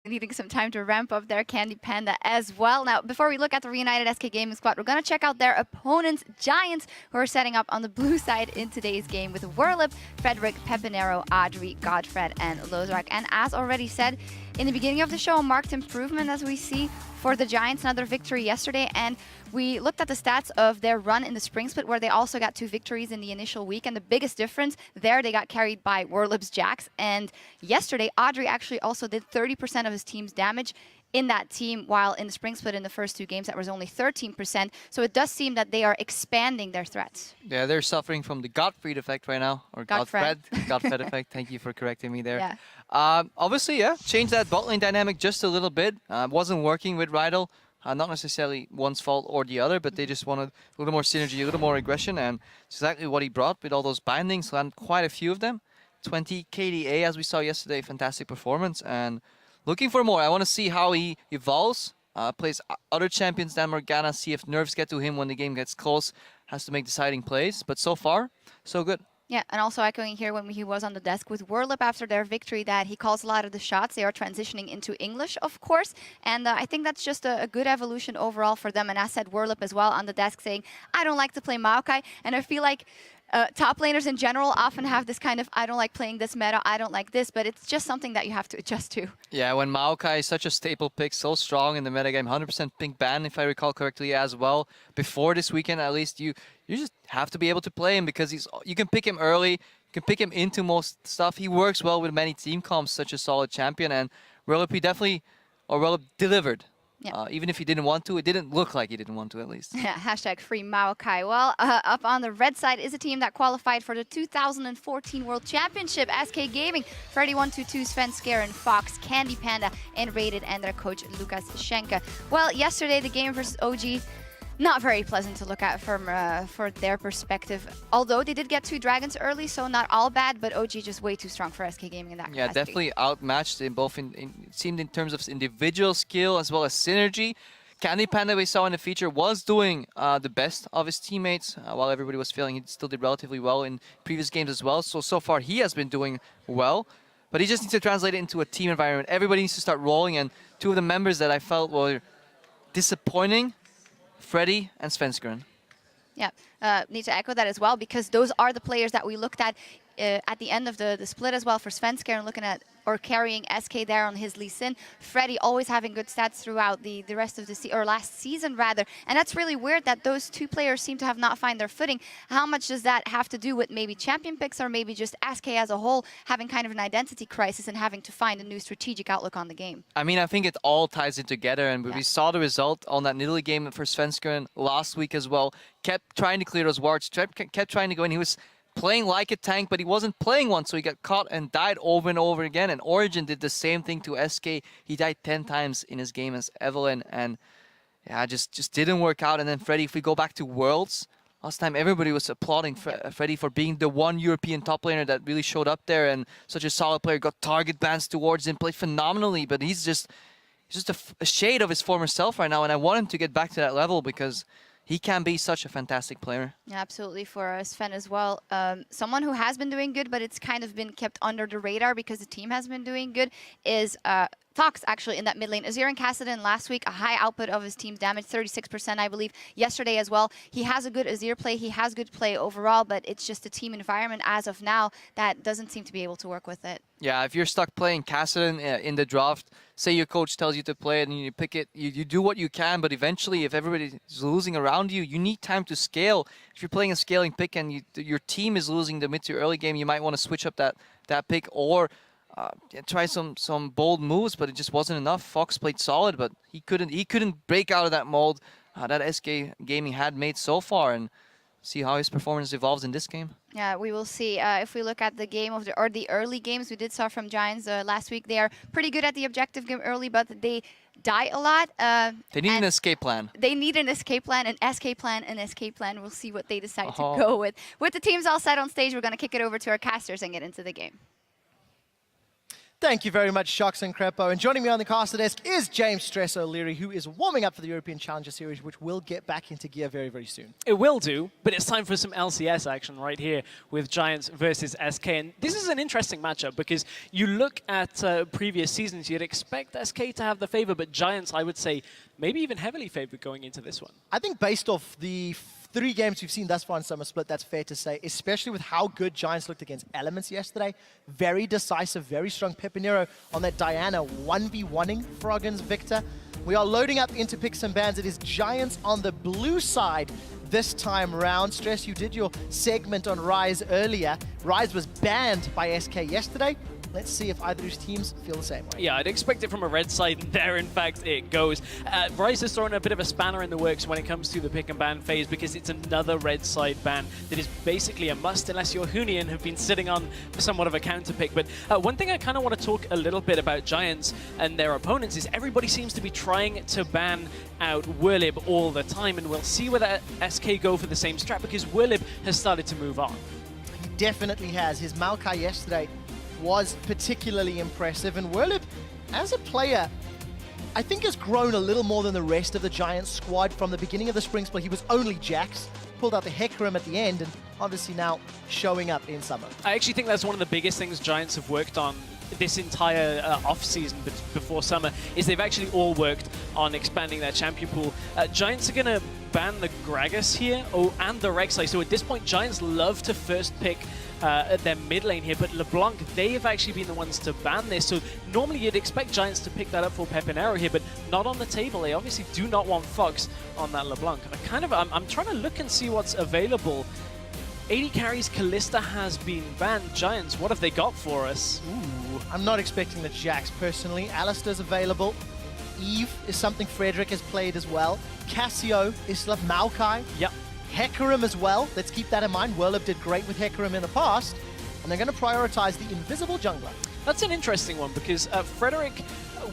needing some time to ramp up their Candy Panda as well. Now, before we look at the reunited SK Gaming squad, we're going to check out their opponents, Giants, who are setting up on the blue side in today's game with Werlip, Frederick, Pepinero, Audrey, Godfred, and Lozrak. And as already said in the beginning of the show, a marked improvement as we see for the Giants, another victory yesterday. And we looked at the stats of their run in the spring split, where they also got 2 victories in the initial week. And the biggest difference there, they got carried by Werlip's Jax. And yesterday, Audrey actually also did 30% of his team's damage in that team, while in the spring split in the first 2 games, that was only 13%. So it does seem that they are expanding their threats. Yeah, they're suffering from the Godfred effect right now, or Godfred effect. Thank you for correcting me there. Yeah. Obviously, yeah, change that bot lane dynamic just a little bit. Wasn't working with Rydell. Not necessarily one's fault or the other, but they just wanted a little more synergy, a little more aggression, and it's exactly what he brought with all those bindings. Landed quite a few of them. 20 KDA, as we saw yesterday, fantastic performance, and looking for more. I want to see how he evolves, plays other champions than Morgana, see if nerves get to him when the game gets close, has to make deciding plays, but so far, so good. Yeah, and also echoing here when he was on the desk with Werlip after their victory, that he calls a lot of the shots. They are transitioning into English, of course, and I think that's just a good evolution overall for them. And as said, Werlip as well on the desk saying, I don't like to play Maokai, and I feel like top laners in general often have this kind of, I don't like playing this meta, I don't like this, but it's just something that you have to adjust to. Yeah, when Maokai is such a staple pick, so strong in the metagame, 100% pink ban, if I recall correctly as well. Before this weekend, at least, you just have to be able to play him because you can pick him early, you can pick him into most stuff. He works well with many team comps, such a solid champion, and Werlip delivered. Yeah. Even if he didn't want to, it didn't look like he didn't want to, at least. Yeah, hashtag free Maokai. Well, up on the red side is a team that qualified for the 2014 World Championship, SK Gaming. Freddy122, Sven Scare, and Fox, Candy Panda, and Rated, and their coach, Lukas Schenke. Well, yesterday, the game versus OG, not very pleasant to look at from for their perspective. Although they did get 2 dragons early, so not all bad, but OG just way too strong for SK Gaming in that capacity. Yeah, definitely outmatched in both, it seemed in terms of individual skill as well as synergy. Candy Panda, we saw in the feature, was doing the best of his teammates. While everybody was failing, he still did relatively well in previous games as well. So far, he has been doing well. But he just needs to translate it into a team environment. Everybody needs to start rolling, and 2 of the members that I felt were disappointing, Freddy and Svenskeren. Yeah, need to echo that as well, because those are the players that we looked at the end of the split as well for Svenskeren, looking at or carrying SK there on his Lee Sin. Freddy always having good stats throughout the rest of the last season rather, and that's really weird that those 2 players seem to have not found their footing. How much does that have to do with maybe champion picks, or maybe just SK as a whole having kind of an identity crisis and having to find a new strategic outlook on the game? I mean, I think it all ties in together, and we saw the result on that Nidalee game for Svenskeren last week as well. Kept trying to clear those wards, kept trying to go in. He was playing like a tank, but he wasn't playing one, so he got caught and died over and over again. And Origin did the same thing to SK. He died 10 times in his game as Evelyn, and yeah, just didn't work out. And then Freddy, if we go back to Worlds, last time everybody was applauding Freddy for being the one European top laner that really showed up there, and such a solid player, got target bans towards him, played phenomenally, but he's just a shade of his former self right now, and I want him to get back to that level because he can be such a fantastic player. Yeah, absolutely, for Sven as well. Someone who has been doing good, but it's kind of been kept under the radar because the team has been doing good, is Fox, actually, in that mid lane. Azir and Kassadin last week, a high output of his team's damage, 36%, I believe. Yesterday as well, he has a good Azir play, he has good play overall, but it's just a team environment as of now that doesn't seem to be able to work with it. Yeah, if you're stuck playing Kassadin in the draft, say your coach tells you to play it and you pick it, you do what you can, but eventually if everybody is losing around you, you need time to scale. If you're playing a scaling pick and your team is losing the mid to early game, you might want to switch up that pick, or try some bold moves, but it just wasn't enough. Fox played solid, but he couldn't break out of that mold that SK Gaming had made so far, and see how his performance evolves in this game. Yeah, we will see. If we look at the game of the early games we did saw from Giants last week, they are pretty good at the objective game early, but they die a lot. They need an escape plan. They need an escape plan, an escape plan, an escape plan. We'll see what they decide to go with. With the teams all set on stage, we're going to kick it over to our casters and get into the game. Thank you very much, Shox and Crepo. And joining me on the caster desk is James Stress O'Leary, who is warming up for the European Challenger Series, which will get back into gear very, very soon. It will do, but it's time for some LCS action right here with Giants versus SK. And this is an interesting matchup because you look at previous seasons, you'd expect SK to have the favor, but Giants, I would say, maybe even heavily favored going into this one. I think based off the 3 games we've seen thus far in Summer Split, that's fair to say, especially with how good Giants looked against Elements yesterday. Very decisive, very strong. Pepinero on that Diana 1v1ing Froggen's Victor. We are loading up into picks and bans. It is Giants on the blue side this time round. Stress, you did your segment on Rise earlier. Rise was banned by SK yesterday. Let's see if either of these teams feel the same way. Yeah, I'd expect it from a red side, and there, in fact, it goes. Rise has thrown a bit of a spanner in the works when it comes to the pick and ban phase because it's another red side ban that is basically a must unless your Huni and have been sitting on somewhat of a counter pick. But one thing I kind of want to talk a little bit about Giants and their opponents is everybody seems to be trying to ban out Werlib all the time, and we'll see whether SK go for the same strat because Werlib has started to move on. He definitely has. His Maokai yesterday was particularly impressive, and Werlib, as a player, I think has grown a little more than the rest of the Giants squad. From the beginning of the spring split, he was only Jax, pulled out the Hecarim at the end, and obviously now showing up in summer. I actually think that's one of the biggest things Giants have worked on this entire off-season before summer, is they've actually all worked on expanding their champion pool. Giants are going to ban the Gragas here, and the Rek'Sai. So at this point, Giants love to first pick their mid lane here, but LeBlanc, they have actually been the ones to ban this. So normally you'd expect Giants to pick that up for Pepinero here, but not on the table. They obviously do not want Fox on that LeBlanc. I'm trying to look and see what's available. 80 carries, Kalista has been banned. Giants, what have they got for us? Ooh, I'm not expecting the Jax personally. Alistair's available. Eve is something Frederick has played as well. Cassio is still up. Maokai. Yep. Hecarim as well. Let's keep that in mind. Werlib did great with Hecarim in the past. And they're going to prioritize the invisible jungler. That's an interesting one because Frederick,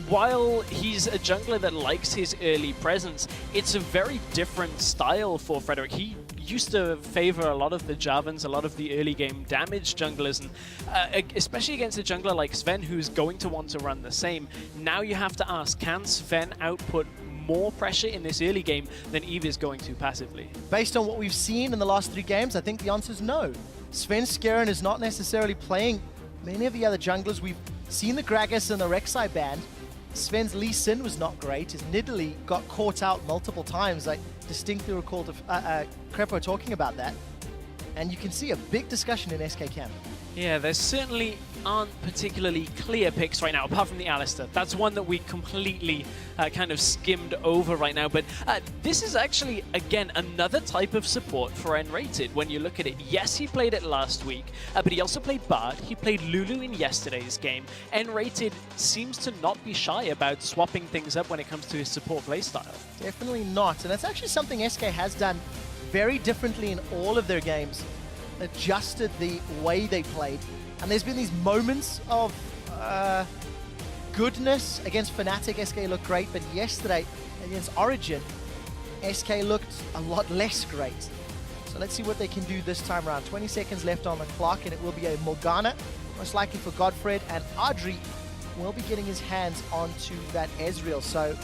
while he's a jungler that likes his early presence, it's a very different style for Frederick. He used to favor a lot of the Javans, a lot of the early game damage junglers, and especially against a jungler like Sven, who's going to want to run the same. Now you have to ask, can Sven output more pressure in this early game than Eve is going to passively? Based on what we've seen in the last 3 games, I think the answer is no. Sven Skeren is not necessarily playing many of the other junglers. We've seen the Gragas and the Rek'Sai banned. Sven's Lee Sin was not great. His Nidalee got caught out multiple times. I distinctly recall Crepo talking about that. And you can see a big discussion in SK camp. Yeah, there certainly aren't particularly clear picks right now, apart from the Alistair. That's one that we completely kind of skimmed over right now. But this is actually, again, another type of support for N-Rated when you look at it. Yes, he played it last week, but he also played Bard. He played Lulu in yesterday's game. N-Rated seems to not be shy about swapping things up when it comes to his support playstyle. Definitely not. And that's actually something SK has done very differently in all of their games. Adjusted the way they played, and there's been these moments of goodness against Fnatic. SK looked great, but yesterday against Origin, SK looked a lot less great. So let's see what they can do this time around. 20 seconds left on the clock, and it will be a Morgana, most likely for Godfred, and Audrey will be getting his hands onto that Ezreal. So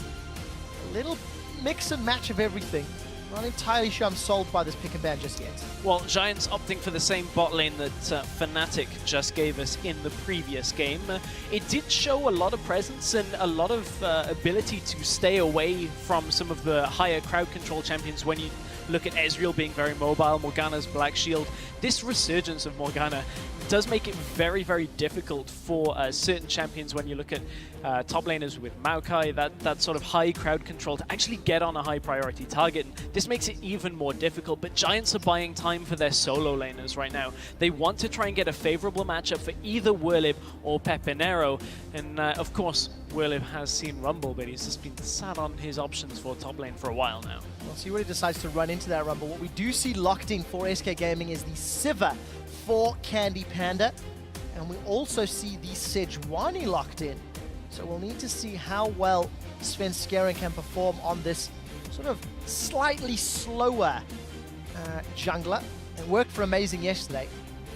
a little mix and match of everything. Not entirely sure I'm sold by this pick and ban just yet. Well, Giants opting for the same bot lane that Fnatic just gave us in the previous game. It did show a lot of presence and a lot of ability to stay away from some of the higher crowd control champions when you look at Ezreal being very mobile, Morgana's Black Shield. This resurgence of Morgana does make it very, very difficult for certain champions when you look at top laners with Maokai, that sort of high crowd control to actually get on a high priority target. This makes it even more difficult, but Giants are buying time for their solo laners right now. They want to try and get a favorable matchup for either Werlib or Pepinero, and of course, Werlib has seen Rumble, but he's just been sat on his options for top lane for a while now. We'll see what he decides to run into that Rumble. What we do see locked in for SK Gaming is the Sivir for Candy Panda, and we also see the Sejuani locked in. So we'll need to see how well Sven Skeren can perform on this sort of slightly slower jungler. It worked for Amazing yesterday,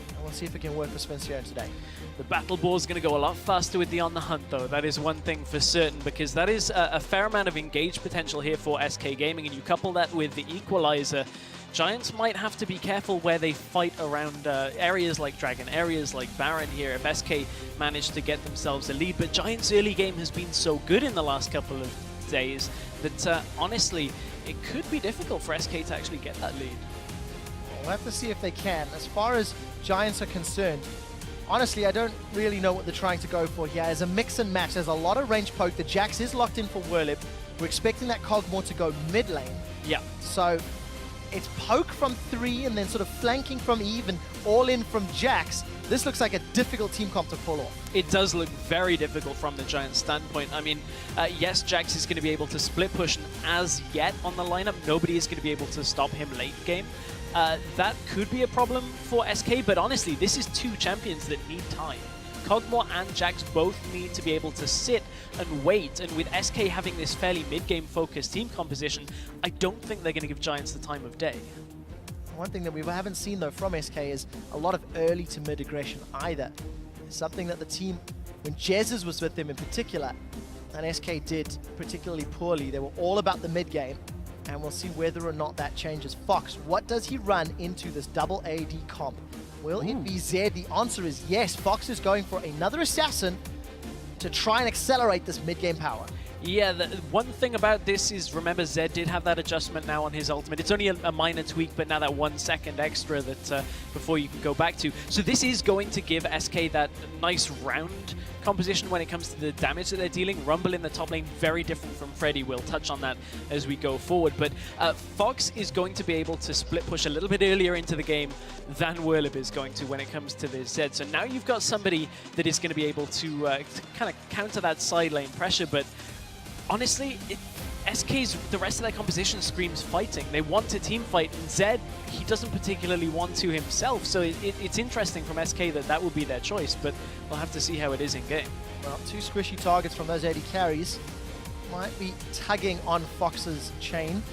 and we'll see if it can work for Sven Skeren today. The battle ball is going to go a lot faster with the On the Hunt, though. That is one thing for certain, because that is a fair amount of engaged potential here for SK Gaming, and you couple that with the Equalizer. Giants might have to be careful where they fight around areas like Dragon, areas like Baron here, if SK manage to get themselves a lead. But Giants' early game has been so good in the last couple of days that, honestly, it could be difficult for SK to actually get that lead. We'll have to see if they can. As far as Giants are concerned, honestly, I don't really know what they're trying to go for here. As a mix and match, there's a lot of range poke. The Jax is locked in for Werlip. We're expecting that Cogmore to go mid lane. Yeah. So it's poke from 3 and then sort of flanking from Eve and all in from Jax. This looks like a difficult team comp to pull off. It does look very difficult from the Giants' standpoint. I mean, yes, Jax is going to be able to split push, and as yet on the lineup, nobody is going to be able to stop him late game. That could be a problem for SK, but honestly, this is two champions that need time. Cogmore and Jax both need to be able to sit and wait, and with SK having this fairly mid-game focused team composition, I don't think they're going to give Giants the time of day. One thing that we haven't seen though from SK is a lot of early to mid aggression either. Something that the team, when Jesus was with them in particular, and SK did particularly poorly, they were all about the mid game, and we'll see whether or not that changes. Fox, what does he run into this double AD comp? Will it be Zed? The answer is yes. Fox is going for another assassin to try and accelerate this mid-game power. Yeah, the one thing about this is, remember, Zed did have that adjustment now on his ultimate. It's only a minor tweak, but now that 1 second extra that before you can go back to. So this is going to give SK that nice round composition when it comes to the damage that they're dealing. Rumble in the top lane, very different from Freddy. We'll touch on that as we go forward. But Fox is going to be able to split push a little bit earlier into the game than Werlip is going to when it comes to the Zed. So now you've got somebody that is going to be able to kind of counter that side lane pressure. But honestly, the rest of their composition screams fighting. They want a team fight, and Zed, he doesn't particularly want to himself, so it's interesting from SK that will be their choice, but we'll have to see how it is in game. Well, 2 squishy targets from those AD carries might be tugging on Fox's chain,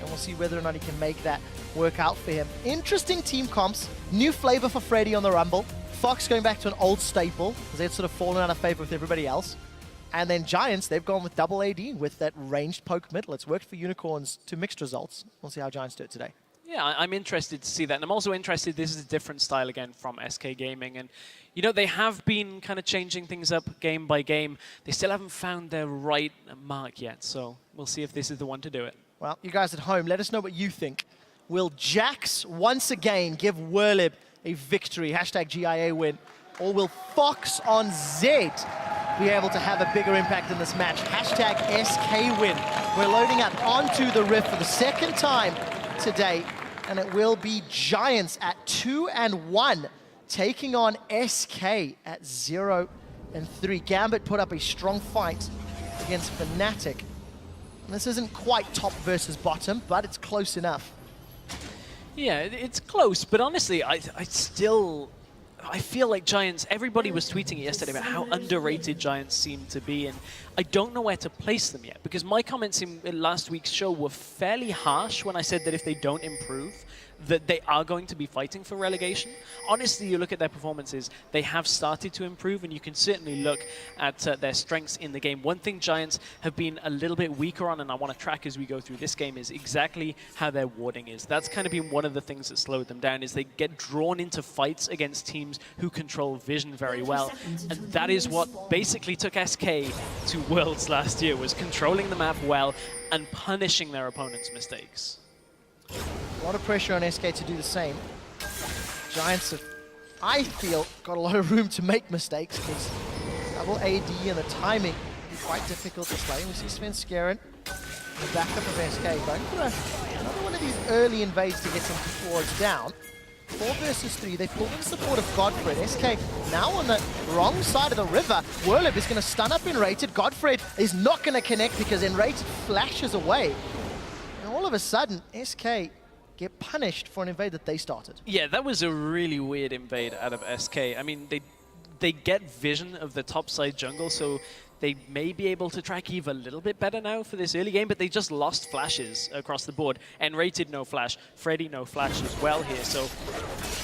and we'll see whether or not he can make that work out for him. Interesting team comps, new flavor for Freddy on the Rumble. Fox going back to an old staple, because they'd sort of fallen out of favor with everybody else. And then Giants, they've gone with double AD with that ranged poke middle. It's worked for Unicorns to mixed results. We'll see how Giants do it today. Yeah, I'm interested to see that. And I'm also interested, this is a different style again from SK Gaming. And, you know, they have been kind of changing things up game by game. They still haven't found their right mark yet. So we'll see if this is the one to do it. Well, you guys at home, let us know what you think. Will Jax once again give Werlip a victory? Hashtag GIA win. Or will Fox on Zed be able to have a bigger impact in this match? Hashtag SK win. We're loading up onto the Rift for the second time today, and it will be Giants at 2-1, taking on SK at 0-3. Gambit put up a strong fight against Fnatic. And this isn't quite top versus bottom, but it's close enough. Yeah, it's close, but honestly, I feel like Giants, everybody was tweeting it yesterday about how underrated Giants seem to be, and I don't know where to place them yet, because my comments in last week's show were fairly harsh when I said that if they don't improve, that they are going to be fighting for relegation. Honestly, you look at their performances, they have started to improve, and you can certainly look at their strengths in the game. One thing Giants have been a little bit weaker on, and I want to track as we go through this game, is exactly how their warding is. That's kind of been one of the things that slowed them down, is they get drawn into fights against teams who control vision very well. And that is what basically took SK to Worlds last year, was controlling the map well and punishing their opponents' mistakes. A lot of pressure on SK to do the same. Giants have, I feel, got a lot of room to make mistakes, because double AD and the timing is quite difficult to play. We see Svenskeren, the backup of SK, going for another one of these early invades to get some wards down. 4 versus 3, they pulled in support of Godfred. SK now on the wrong side of the river. Werlip is going to stun up Enrated. Godfred is not going to connect because Enrated flashes away. And all of a sudden, SK get punished for an invade that they started. Yeah, that was a really weird invade out of SK. I mean, they get vision of the top side jungle, so they may be able to track Eve a little bit better now for this early game, but they just lost flashes across the board. N-rated, no flash. Freddy, no flash as well here. So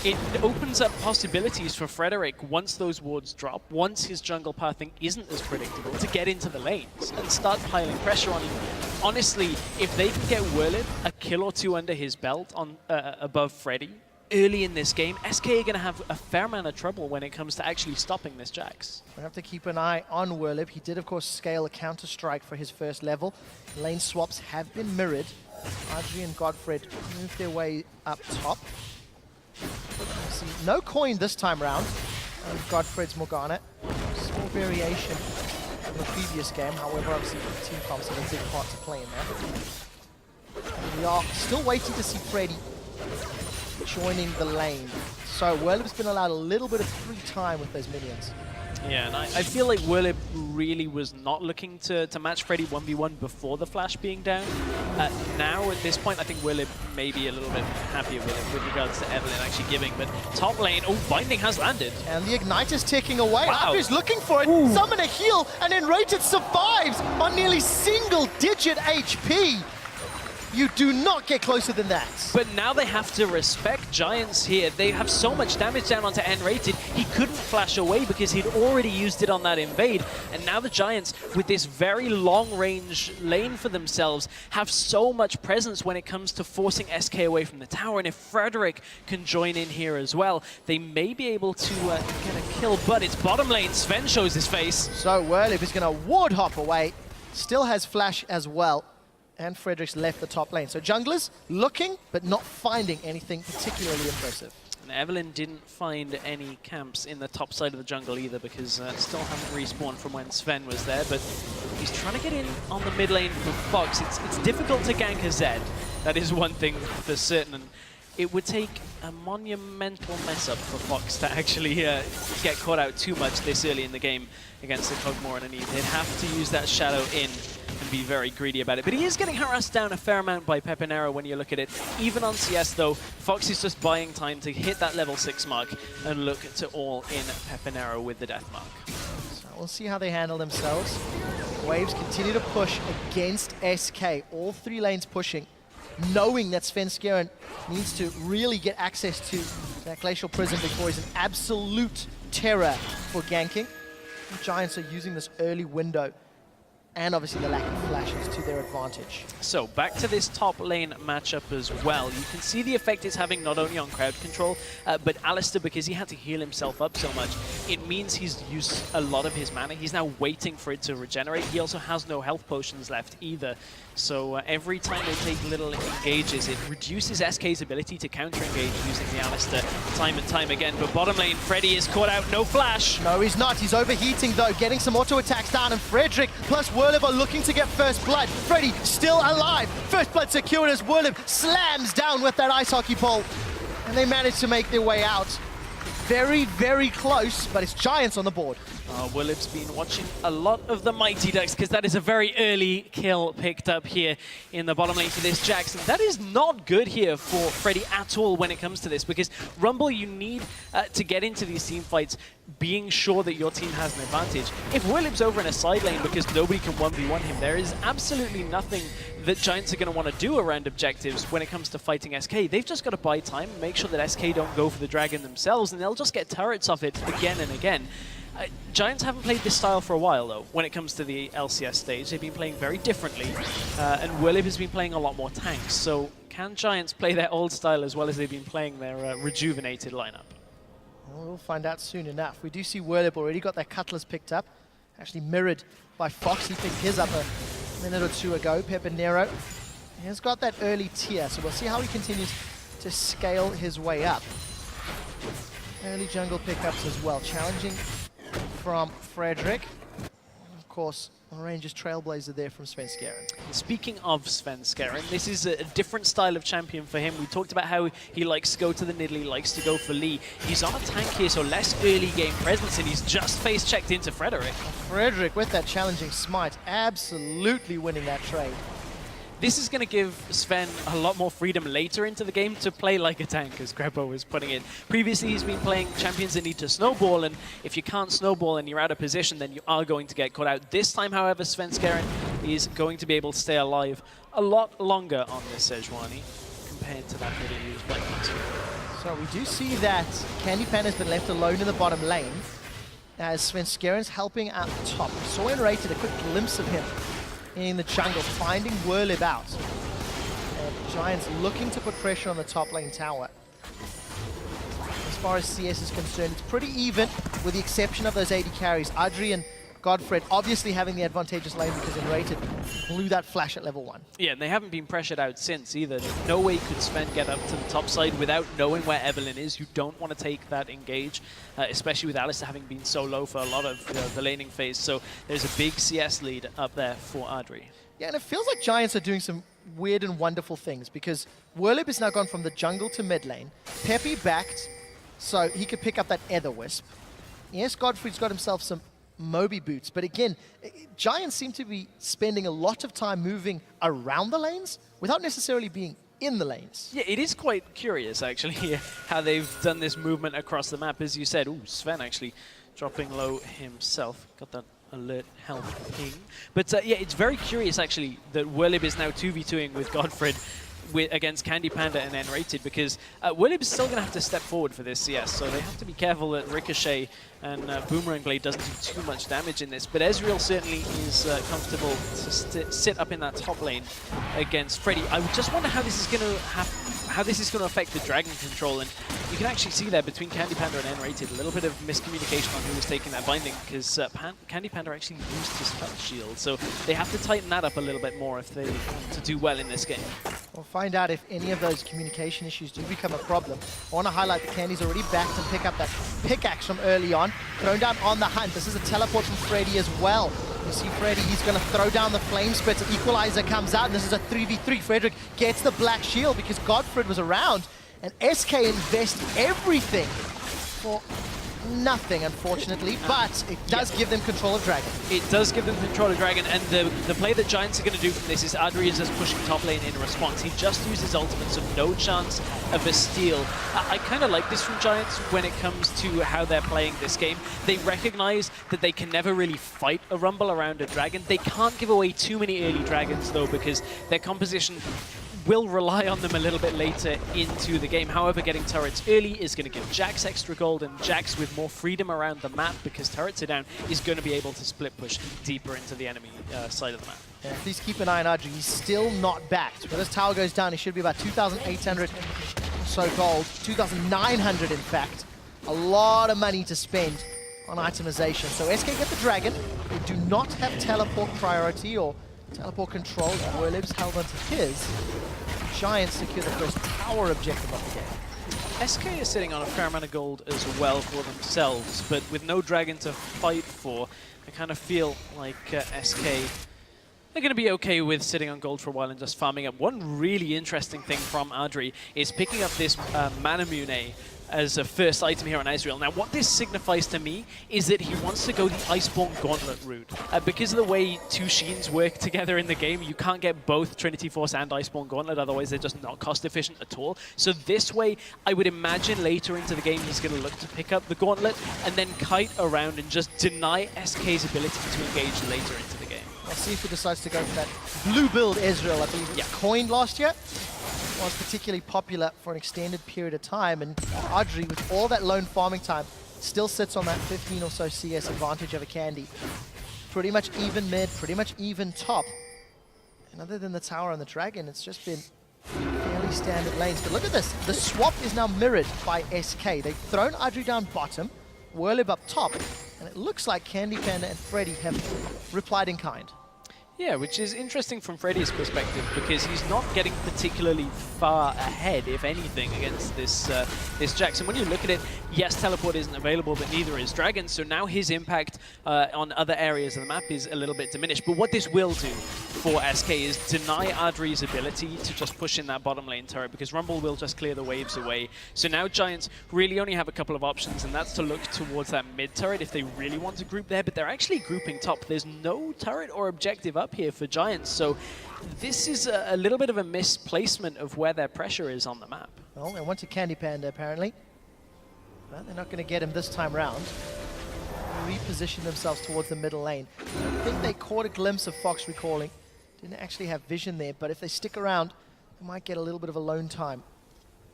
it opens up possibilities for Frederick once those wards drop, once his jungle pathing isn't as predictable, to get into the lanes and start piling pressure on him. Honestly, if they can get Whirlip a kill or two under his belt on above Freddy early in this game, SK are going to have a fair amount of trouble when it comes to actually stopping this Jax. We have to keep an eye on Whirlip. He did, of course, scale a counter-strike for his first level. Lane swaps have been mirrored. RG and Godfred move their way up top. See, no coin this time round. Godfred's Morgana. Small variation from the previous game. However, obviously, team comps have a big part to play in that. And we are still waiting to see Freddy joining the lane. So Whirlip's been allowed a little bit of free time with those minions. Yeah, and I feel like Whirlip really was not looking to match Freddy 1v1 before the flash being down. Now, at this point, I think Whirlip may be a little bit happier with regards to Evelyn actually giving, but top lane, oh, Binding has landed. And the Ignite is ticking away. Wow. Andrew's looking for it. Ooh. Summon a heal, and then Rated survives on nearly single-digit HP. You do not get closer than that. But now they have to respect Giants here. They have so much damage down onto N-Rated. He couldn't flash away because he'd already used it on that invade. And now the Giants, with this very long-range lane for themselves, have so much presence when it comes to forcing SK away from the tower. And if Frederick can join in here as well, they may be able to get a kill. But it's bottom lane. Sven shows his face. So Whirlip is going to ward hop away. Still has flash as well. And Frederick's left the top lane. So junglers looking, but not finding anything particularly impressive. And Evelyn didn't find any camps in the top side of the jungle either, because still haven't respawned from when Sven was there. But he's trying to get in on the mid lane for Fox. It's difficult to gank a Zed. That is one thing for certain. And it would take a monumental mess up for Fox to actually get caught out too much this early in the game against the Kog'Maw and Aneve. They'd have to use that shadow in and be very greedy about it. But he is getting harassed down a fair amount by Pepinero when you look at it. Even on CS though, Fox is just buying time to hit that level 6 mark and look to all in Pepinero with the death mark. So we'll see how they handle themselves. Waves continue to push against SK. All three lanes pushing, knowing that Svenskeren needs to really get access to that Glacial Prison before he's an absolute terror for ganking. The Giants are using this early window and obviously the lack of flashes to their advantage. So back to this top lane matchup as well. You can see the effect it's having not only on crowd control, but Alistar, because he had to heal himself up so much, it means he's used a lot of his mana. He's now waiting for it to regenerate. He also has no health potions left either. So every time they take little engages, it reduces SK's ability to counter-engage using the Alistar time and time again. But bottom lane, Freddy is caught out, no flash. No, he's not. He's overheating though, getting some auto attacks down, and Frederick plus Whirlip are looking to get first blood. Freddy still alive. First blood secured as Whirlip slams down with that ice hockey pole. And they manage to make their way out. Very, very close, but it's Giants on the board. Whirlip's been watching a lot of the Mighty Ducks, because that is a very early kill picked up here in the bottom lane for this Jax. That is not good here for Freddy at all when it comes to this, because Rumble, you need to get into these team fights being sure that your team has an advantage. If Whirlip's over in a side lane because nobody can 1v1 him, there is absolutely nothing that Giants are going to want to do around objectives when it comes to fighting SK. They've just got to buy time, make sure that SK don't go for the dragon themselves, and they'll just get turrets off it again and again. Giants haven't played this style for a while, though, when it comes to the LCS stage. They've been playing very differently, and Whirlip has been playing a lot more tanks. So can Giants play their old style as well as they've been playing their rejuvenated lineup? Well, we'll find out soon enough. We do see Whirlip already got that Cutlass picked up, actually mirrored by Fox. He picked his up a minute or two ago. Pepinero has got that early tier, so we'll see how he continues to scale his way up. Early jungle pickups as well, challenging from Frederick. Of course, Rangers Trailblazer there from Svenskeren. Speaking of Svenskeren, this is a different style of champion for him. We talked about how he likes to go to the middle, he likes to go for Lee. He's on a tank here, so less early game presence, and he's just face checked into Frederick. Frederick with that challenging smite, absolutely winning that trade. This is going to give Sven a lot more freedom later into the game to play like a tank, as Grebo was putting it. Previously, he's been playing champions that need to snowball, and if you can't snowball and you're out of position, then you are going to get caught out. This time, however, Svenskeren is going to be able to stay alive a lot longer on this Sejuani compared to that middle he was playing last week. So we do see that Candy Panda has been left alone in the bottom lane as Svenskeren's helping out the top. We saw in Rated a quick glimpse of him in the jungle, finding Whirlib out. And Giants looking to put pressure on the top lane tower. As far as CS is concerned, it's pretty even with the exception of those AD carries. Adri and Godfred obviously having the advantageous lane because in Rated blew that flash at level 1. Yeah, and they haven't been pressured out since either. No way could Sven get up to the top side without knowing where Evelyn is. You don't want to take that engage, especially with Alistair having been so low for a lot of the laning phase. So there's a big CS lead up there for Adri. Yeah, and it feels like Giants are doing some weird and wonderful things because Whirlib has now gone from the jungle to mid lane. Peppy backed, so he could pick up that Ether Wisp. Yes, Godfrey's got himself some Moby boots, but again, Giants seem to be spending a lot of time moving around the lanes without necessarily being in the lanes. Yeah, it is quite curious actually how they've done this movement across the map. As you said, ooh, Sven actually dropping low himself. Got that alert health ping. But yeah, it's very curious actually that Whirlib is now 2v2ing with Godfred against Candy Panda and N-Rated, because Whirlib is still going to have to step forward for this CS, so they have to be careful that Ricochet and Boomerang Blade doesn't do too much damage in this. But Ezreal certainly is comfortable to sit up in that top lane against Freddy. I just wonder how this is going to affect the Dragon control, and you can actually see there between Candy Panda and N-Rated a little bit of miscommunication on who was taking that binding, because Candy Panda actually used his health shield, so they have to tighten that up a little bit more if they want to do well in this game. We'll find out if any of those communication issues do become a problem. I want to highlight that Candy's already backed and pick up that pickaxe from early on. Thrown down on the hunt. This is a teleport from Freddy as well. You see Freddy, he's going to throw down the flame splitter. Equalizer comes out, and this is a 3v3. Frederick gets the black shield because Godfred was around, and SK invest everything for nothing, unfortunately, but it does give them control of Dragon. It does give them control of Dragon, and the play that Giants are going to do from this is Adri is just pushing top lane in response. He just uses ultimate, so no chance of a steal. I kind of like this from Giants when it comes to how they're playing this game. They recognize that they can never really fight a Rumble around a Dragon. They can't give away too many early Dragons, though, because their composition will rely on them a little bit later into the game. However, getting turrets early is going to give Jax extra gold, and Jax with more freedom around the map because turrets are down is going to be able to split push deeper into the enemy side of the map. Yeah, please keep an eye on Adri. He's still not backed. When this tower goes down, he should be about 2,800 or so gold, 2,900 in fact. A lot of money to spend on itemization. So SK get the Dragon. They do not have teleport priority or teleport control. Whirlib's held onto his. Giants secure the first tower objective of the game. SK is sitting on a fair amount of gold as well for themselves, but with no Dragon to fight for, I kind of feel like SK are going to be okay with sitting on gold for a while and just farming up. One really interesting thing from Adri is picking up this Manamune as a first item here on Ezreal. Now, what this signifies to me is that he wants to go the Iceborne Gauntlet route. Because of the way two Sheens work together in the game, you can't get both Trinity Force and Iceborne Gauntlet, otherwise they're just not cost efficient at all. So this way, I would imagine later into the game, he's going to look to pick up the Gauntlet and then kite around and just deny SK's ability to engage later into the game. I'll see if he decides to go for that blue build Ezreal. I believe it was coined last year. Was particularly popular for an extended period of time, and Adri, with all that lone farming time, still sits on that 15 or so CS advantage over Candy. Pretty much even mid, pretty much even top. And other than the tower and the Dragon, it's just been fairly standard lanes. But look at this, the swap is now mirrored by SK. They've thrown Adri down bottom, Whirlib up top, and it looks like Candy Panda and Freddy have replied in kind. Yeah, which is interesting from Freddy's perspective because he's not getting particularly far ahead, if anything, against this Jax. And when you look at it, yes, teleport isn't available, but neither is Dragon. So now his impact on other areas of the map is a little bit diminished. But what this will do for SK is deny Adri's ability to just push in that bottom lane turret because Rumble will just clear the waves away. So now Giants really only have a couple of options, and that's to look towards that mid turret if they really want to group there. But they're actually grouping top. There's no turret or objective up here for Giants, so this is a little bit of a misplacement of where their pressure is on the map. Well, they want to Candy Panda apparently, but they're not going to get him this time round. They reposition themselves towards the middle lane. I think they caught a glimpse of Fox recalling. Didn't actually have vision there, but if they stick around, they might get a little bit of alone time.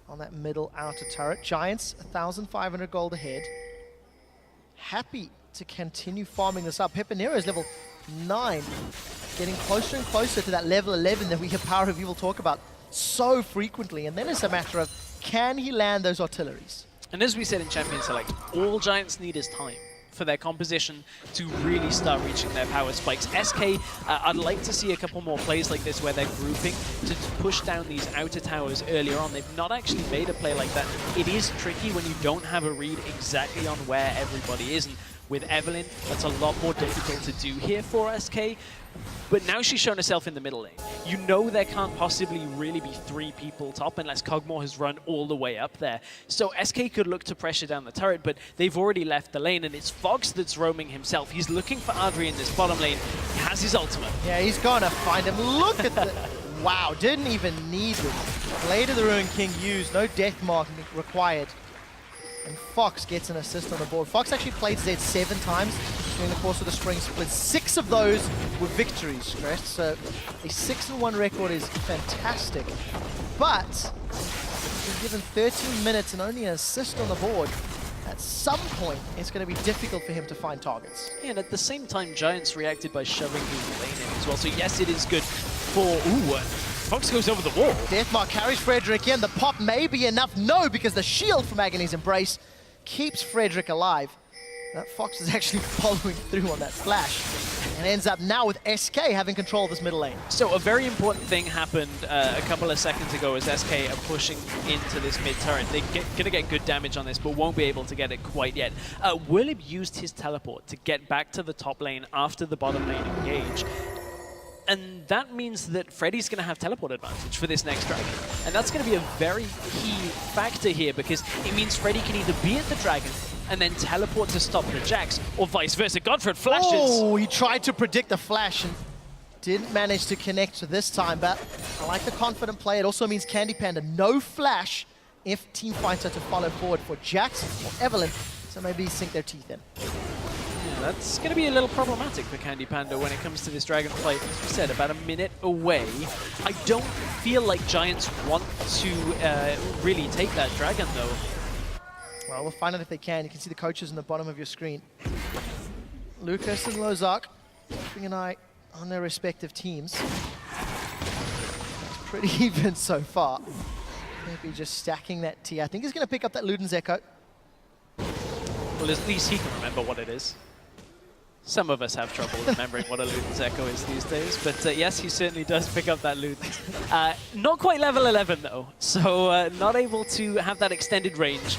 on that middle outer turret. Giants, 1,500 gold ahead. Happy to continue farming this up. Pepinero is level 9, getting closer and closer to that level 11 that we hear Power of Evil talk about so frequently. And then it's a matter of, can he land those artilleries? And as we said in Champion Select, all Giants need is time for their composition to really start reaching their power spikes. SK, I'd like to see a couple more plays like this where they're grouping to push down these outer towers earlier on. They've not actually made a play like that. It is tricky when you don't have a read exactly on where everybody is. And with Evelyn, that's a lot more difficult to do here for SK. But now she's shown herself in the middle lane. You know there can't possibly really be 3 people top unless Cogmore has run all the way up there. So SK could look to pressure down the turret, but they've already left the lane, and it's Fox that's roaming himself. He's looking for Adri in this bottom lane. He has his ultimate. Yeah, he's gonna find him. Look at the... Wow, didn't even need it. Blade of the Ruined King used, no death mark required. And Fox gets an assist on the board. Fox actually played Zed 7 times during the course of the spring split. 6 of those were victories, Crest. So a 6-1 record is fantastic. But he's given 13 minutes and only an assist on the board. At some point, it's going to be difficult for him to find targets. Yeah, and at the same time, Giants reacted by shoving his lane in as well. So yes, it is good for... Ooh, Fox goes over the wall. Deathmark carries Frederick in. The pop may be enough. No, because the shield from Agony's Embrace keeps Frederick alive. Fox is actually following through on that flash and ends up now with SK having control of this middle lane. So a very important thing happened a couple of seconds ago as SK are pushing into this mid turret. They're gonna get good damage on this, but won't be able to get it quite yet. Willib used his teleport to get back to the top lane after the bottom lane engage. And that means that Freddy's going to have teleport advantage for this next dragon. And that's going to be a very key factor here, because it means Freddy can either be at the dragon and then teleport to stop the Jax, or vice versa. Godfred flashes. Oh, he tried to predict the flash and didn't manage to connect this time, but I like the confident play. It also means Candy Panda, no flash if team fights are to follow forward for Jax or Evelyn, so maybe sink their teeth in. That's going to be a little problematic for Candy Panda when it comes to this Dragonflight. As we said, about a minute away. I don't feel like Giants want to really take that dragon, though. Well, we'll find out if they can. You can see the coaches in the bottom of your screen. Lucas and Lozak keeping an eye on their respective teams. It's pretty even so far. Maybe just stacking that T. I think he's going to pick up that Luden's Echo. Well, at least he can remember what it is. Some of us have trouble remembering what a Luden's Echo is these days, but yes, he certainly does pick up that Luden's. Not quite level 11 though, so not able to have that extended range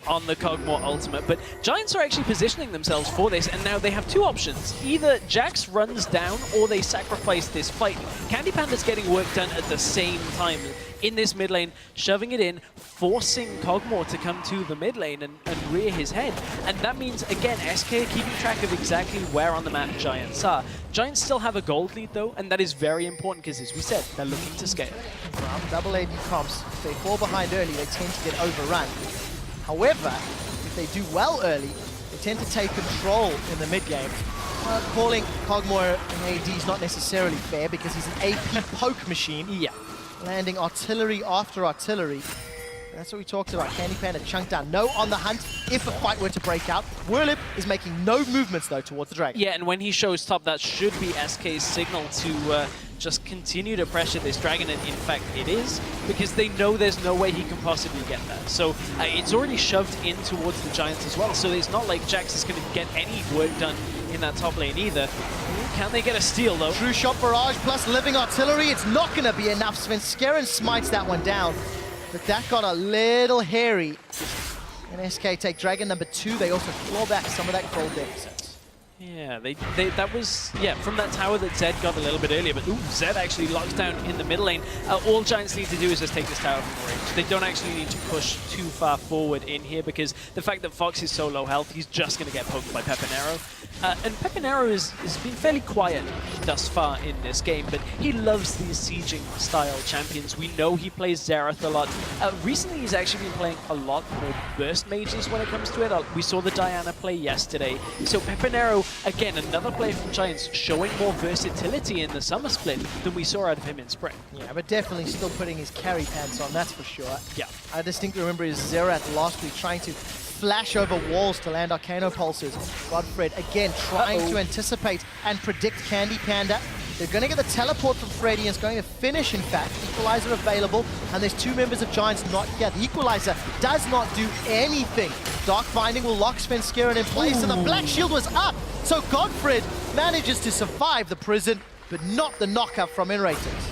on the Cogmore ultimate, but Giants are actually positioning themselves for this, and now they have 2 options. Either Jax runs down, or they sacrifice this fight. Candy Panda's getting work done at the same time in this mid lane, shoving it in, forcing Cogmore to come to the mid lane and rear his head. And that means, again, SK are keeping track of exactly where on the map Giants are. Giants still have a gold lead though, and that is very important because, as we said, they're looking to scale. Well, double AD comps, if they fall behind early, they tend to get overrun. However, if they do well early, they tend to take control in the mid-game. Calling Cogmore an AD is not necessarily fair because he's an AP poke machine. Yeah. Landing artillery after artillery. That's what we talked about. Candy Panda chunked down. No on the hunt if a fight were to break out. Willib is making no movements, though, towards the dragon. Yeah, and when he shows top, that should be SK's signal to just continue to pressure this dragon, and in fact it is, because they know there's no way he can possibly get that. So it's already shoved in towards the Giants as well, so it's not like Jax is going to get any work done in that top lane either. Can they get a steal though? True shot barrage plus living artillery. It's not going to be enough. Svenskeren smites that one down, but that got a little hairy. And SK take dragon number 2. They also claw back some of that gold deficit. Yeah, that was, yeah, from that tower that Zed got a little bit earlier, but ooh, Zed actually locks down in the middle lane. All Giants need to do is just take this tower from range. They don't actually need to push too far forward in here, because the fact that Fox is so low health, he's just going to get poked by Pepinero. And Pepinero has been fairly quiet thus far in this game, but he loves these sieging style champions. We know he plays Xerath a lot. Recently, he's actually been playing a lot more burst mages when it comes to it. We saw the Diana play yesterday. So Pepinero again, another player from Giants showing more versatility in the summer split than we saw out of him in spring. Yeah, but definitely still putting his carry pants on, that's for sure. Yeah. I distinctly remember his Zerath last week trying to flash over walls to land Arcano Pulses. Godfred, again, trying to anticipate and predict Candy Panda. They're going to get the teleport from Freddy, and it's going to finish, in fact. Equalizer available, and there's 2 members of Giants not yet. The Equalizer does not do anything. Dark Binding will lock Svenskeren in place, and the Black Shield was up. So Godfred manages to survive the prison, but not the knockup from Enrators.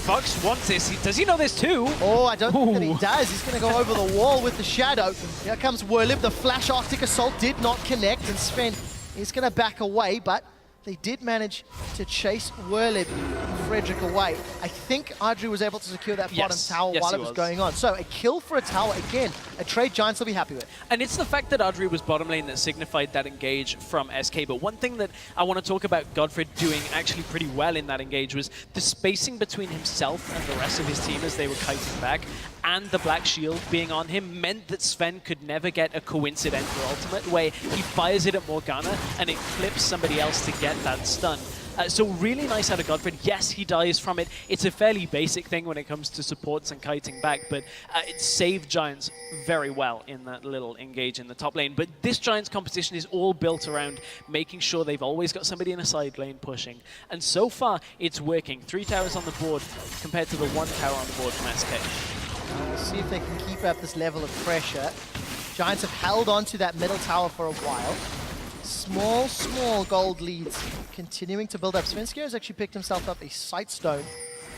Fox wants this. Does he know this too? Oh, I don't think that he does. He's going to go over the wall with the Shadow. Here comes Werlib. The Flash Arctic Assault did not connect, and Sven is going to back away, but they did manage to chase Werlib and Frederick away. I think Audrey was able to secure that bottom tower while it was going on. So a kill for a tower, again, a trade Giants will be happy with. And it's the fact that Audrey was bottom lane that signified that engage from SK. But one thing that I want to talk about Godfred doing actually pretty well in that engage was the spacing between himself and the rest of his team as they were kiting back, and the Black Shield being on him meant that Sven could never get a coincidental ultimate where he fires it at Morgana and it flips somebody else to get that stun. So really nice out of Godfred. Yes, he dies from it. It's a fairly basic thing when it comes to supports and kiting back, but it saved Giants very well in that little engage in the top lane. But this Giants competition is all built around making sure they've always got somebody in a side lane pushing. And so far, it's working. 3 towers on the board compared to the 1 tower on the board from SK. We'll see if they can keep up this level of pressure. Giants have held on to that middle tower for a while. Small gold leads continuing to build up. Svenskeren has actually picked himself up a Sightstone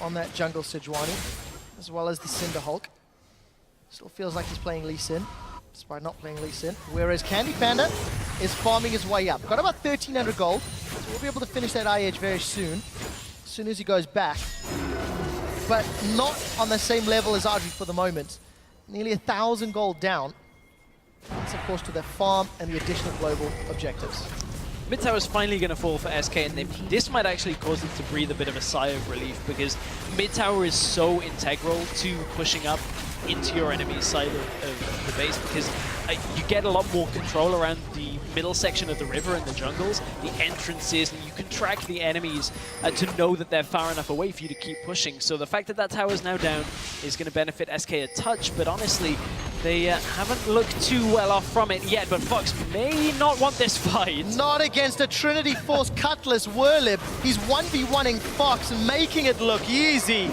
on that jungle Sejuani, as well as the Cinder Hulk. Still feels like he's playing Lee Sin, despite not playing Lee Sin. Whereas Candy Panda is farming his way up. Got about 1,300 gold, so we'll be able to finish that IH very soon as he goes back. But not on the same level as Audrey for the moment. Nearly 1,000 gold down. That's of course to their farm and the additional global objectives. Mid tower is finally going to fall for SK, and this might actually cause them to breathe a bit of a sigh of relief, because mid tower is so integral to pushing up into your enemy's side of the base, because you get a lot more control around the middle section of the river and the jungles, the entrances, and you can track the enemies to know that they're far enough away for you to keep pushing. So the fact that that tower is now down is going to benefit SK a touch, but honestly, they haven't looked too well off from it yet, but Fox may not want this fight. Not against a Trinity Force Cutlass Werlib. He's 1v1ing Fox and making it look easy.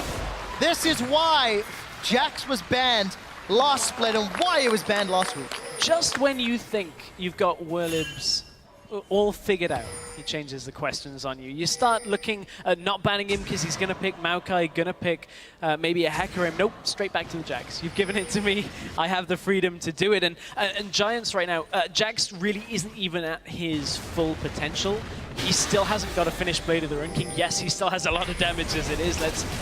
This is why Jax was banned last split and why it was banned last week. Just when you think you've got Werlib's all figured out, he changes the questions on you. You start looking at not banning him because he's going to pick Maokai, going to pick maybe a Hecarim. Nope, straight back to the Jax. You've given it to me. I have the freedom to do it. And Giants right now, Jax really isn't even at his full potential. He still hasn't got a finished Blade of the Rune King. Yes, he still has a lot of damage as it is,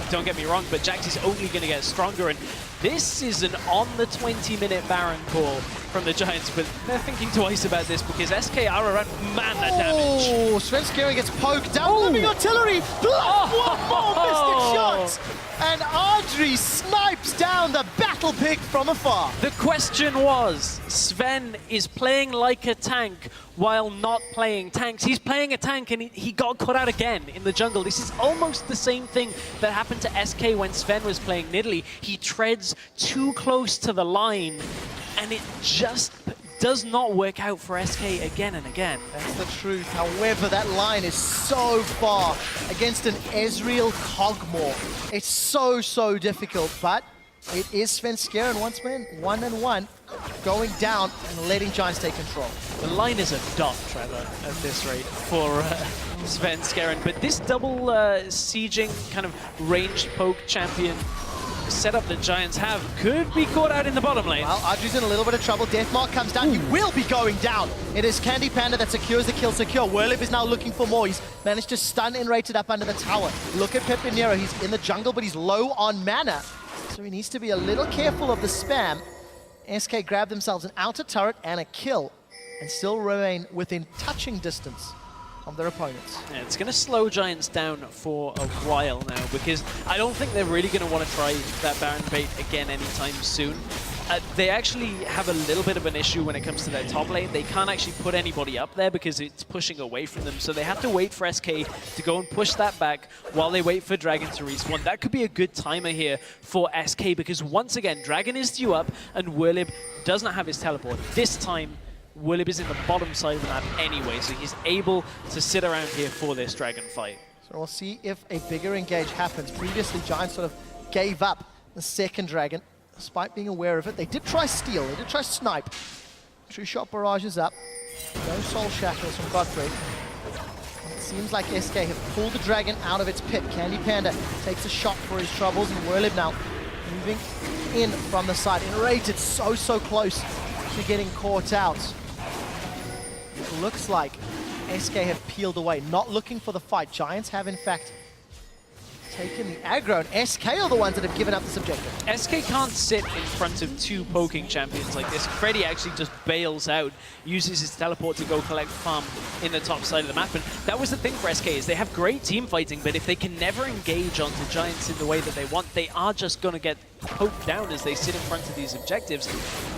don't get me wrong, but Jax is only going to get stronger, and this is an on the 20-minute Baron call from the Giants, but they're thinking twice about this because SK are around, man, that damage. Oh, Svenskeren gets poked down, living artillery, plus one more mystic shot, and Audrey snipes down the battle pick from afar. The question was, Sven is playing like a tank while not playing tanks. He's playing a tank and he got caught out again in the jungle. This is almost the same thing that happened to SK when Sven was playing Nidalee. He treads too close to the line and it just does not work out for SK again and again. That's the truth. However, that line is so far against an Ezreal Cogmore. It's so difficult, but it is Svenskeren once again, 1-1, going down and letting Giants take control. The line is a dot, Trevor, at this rate for Svenskeren, but this double sieging kind of ranged poke champion setup that Giants have could be caught out in the bottom lane. Well, Audrey's in a little bit of trouble. Deathmark comes down. He will be going down. It is Candy Panda that secures the kill secure. Werlib is now looking for more. He's managed to stun Enrated up under the tower. Look at Pepinero. He's in the jungle, but he's low on mana. So he needs to be a little careful of the spam. SK grab themselves an outer turret and a kill, and still remain within touching distance of their opponents. Yeah, it's going to slow Giants down for a while now, because I don't think they're really going to want to try that Baron bait again anytime soon. They actually have a little bit of an issue when it comes to their top lane. They can't actually put anybody up there because it's pushing away from them. So they have to wait for SK to go and push that back while they wait for Dragon to respawn. That could be a good timer here for SK because once again, Dragon is due up and Werlib doesn't have his teleport. This time, Werlib is in the bottom side of the map anyway, so he's able to sit around here for this Dragon fight. So we'll see if a bigger engage happens. Previously, Giants sort of gave up the second Dragon, despite being aware of it. They did try steal, they did try snipe. True Shot Barrage is up. No Soul Shackles from Godfrey. It seems like SK have pulled the Dragon out of its pit. Candy Panda takes a shot for his troubles, and Werlib now moving in from the side. Enrated so close to getting caught out. It looks like SK have peeled away, not looking for the fight. Giants have, in fact, taken the aggro, and SK are the ones that have given up this objective. SK can't sit in front of two poking champions like this. Freddy actually just bails out, uses his teleport to go collect farm in the top side of the map. And that was the thing for SK, is they have great team fighting, but if they can never engage onto Giants in the way that they want, they are just going to get poked down as they sit in front of these objectives.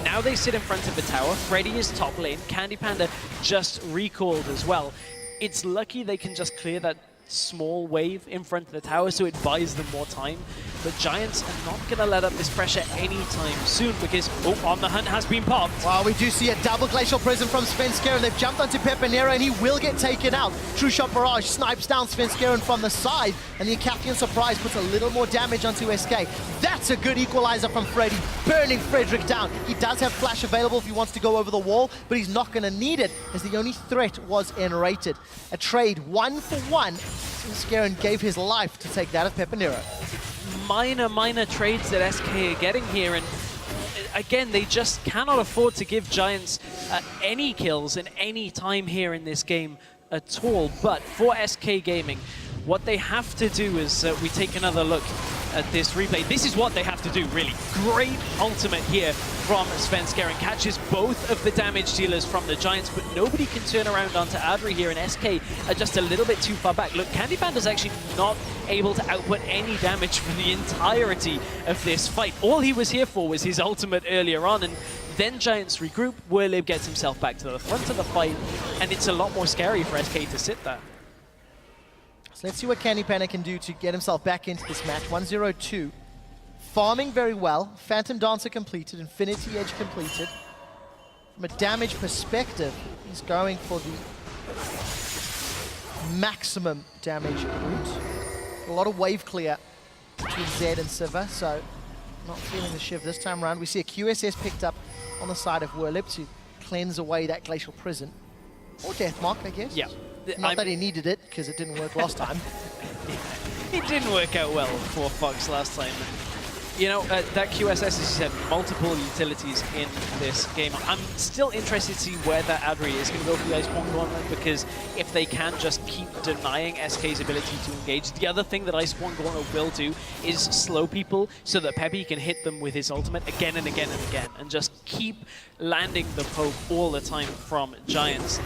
Now they sit in front of the tower. Freddy is top lane. Candy Panda just recalled as well. It's lucky they can just clear that small wave in front of the tower, so it buys them more time. But Giants are not going to let up this pressure anytime soon because, On the Hunt has been popped. Well, we do see a double Glacial Prism from Svenskeren. They've jumped onto Pepinero and he will get taken out. True Shot Barrage snipes down Svenskeren from the side, and the Acapian Surprise puts a little more damage onto SK. That's a good equalizer from Freddy, burning Frederick down. He does have Flash available if he wants to go over the wall, but he's not going to need it as the only threat was Enrated. A trade 1-for-1. Svenskeren gave his life to take that of Pepinero. Minor trades that SK are getting here, and again, they just cannot afford to give Giants any kills in any time here in this game at all. But for SK Gaming, what they have to do is we take another look at this replay. This is what they have to do, really. Great ultimate here from Svenskeren. Catches both of the damage dealers from the Giants, but nobody can turn around onto Adri here, and SK are just a little bit too far back. Look, Candy Panda's actually not able to output any damage for the entirety of this fight. All he was here for was his ultimate earlier on, and then Giants regroup. Werlib gets himself back to the front of the fight, and it's a lot more scary for SK to sit there. So let's see what Candy Panda can do to get himself back into this match. 1-0-2. Farming very well. Phantom Dancer completed. Infinity Edge completed. From a damage perspective, he's going for the maximum damage route. A lot of wave clear between Zed and Siva, so not feeling the shiv this time around. We see a QSS picked up on the side of Werlib to cleanse away that Glacial Prison. Or Deathmark, I guess. Yeah. Not that he needed it, because it didn't work last time. It didn't work out well for Fox last time. You know, that QSS, as you said, multiple utilities in this game. I'm still interested to see where that Adri is going to go for the Iceborne Gauntlet, because if they can just keep denying SK's ability to engage, the other thing that Iceborne Gauntlet will do is slow people so that Peppy can hit them with his ultimate again and again and again, and just keep landing the poke all the time from Giants.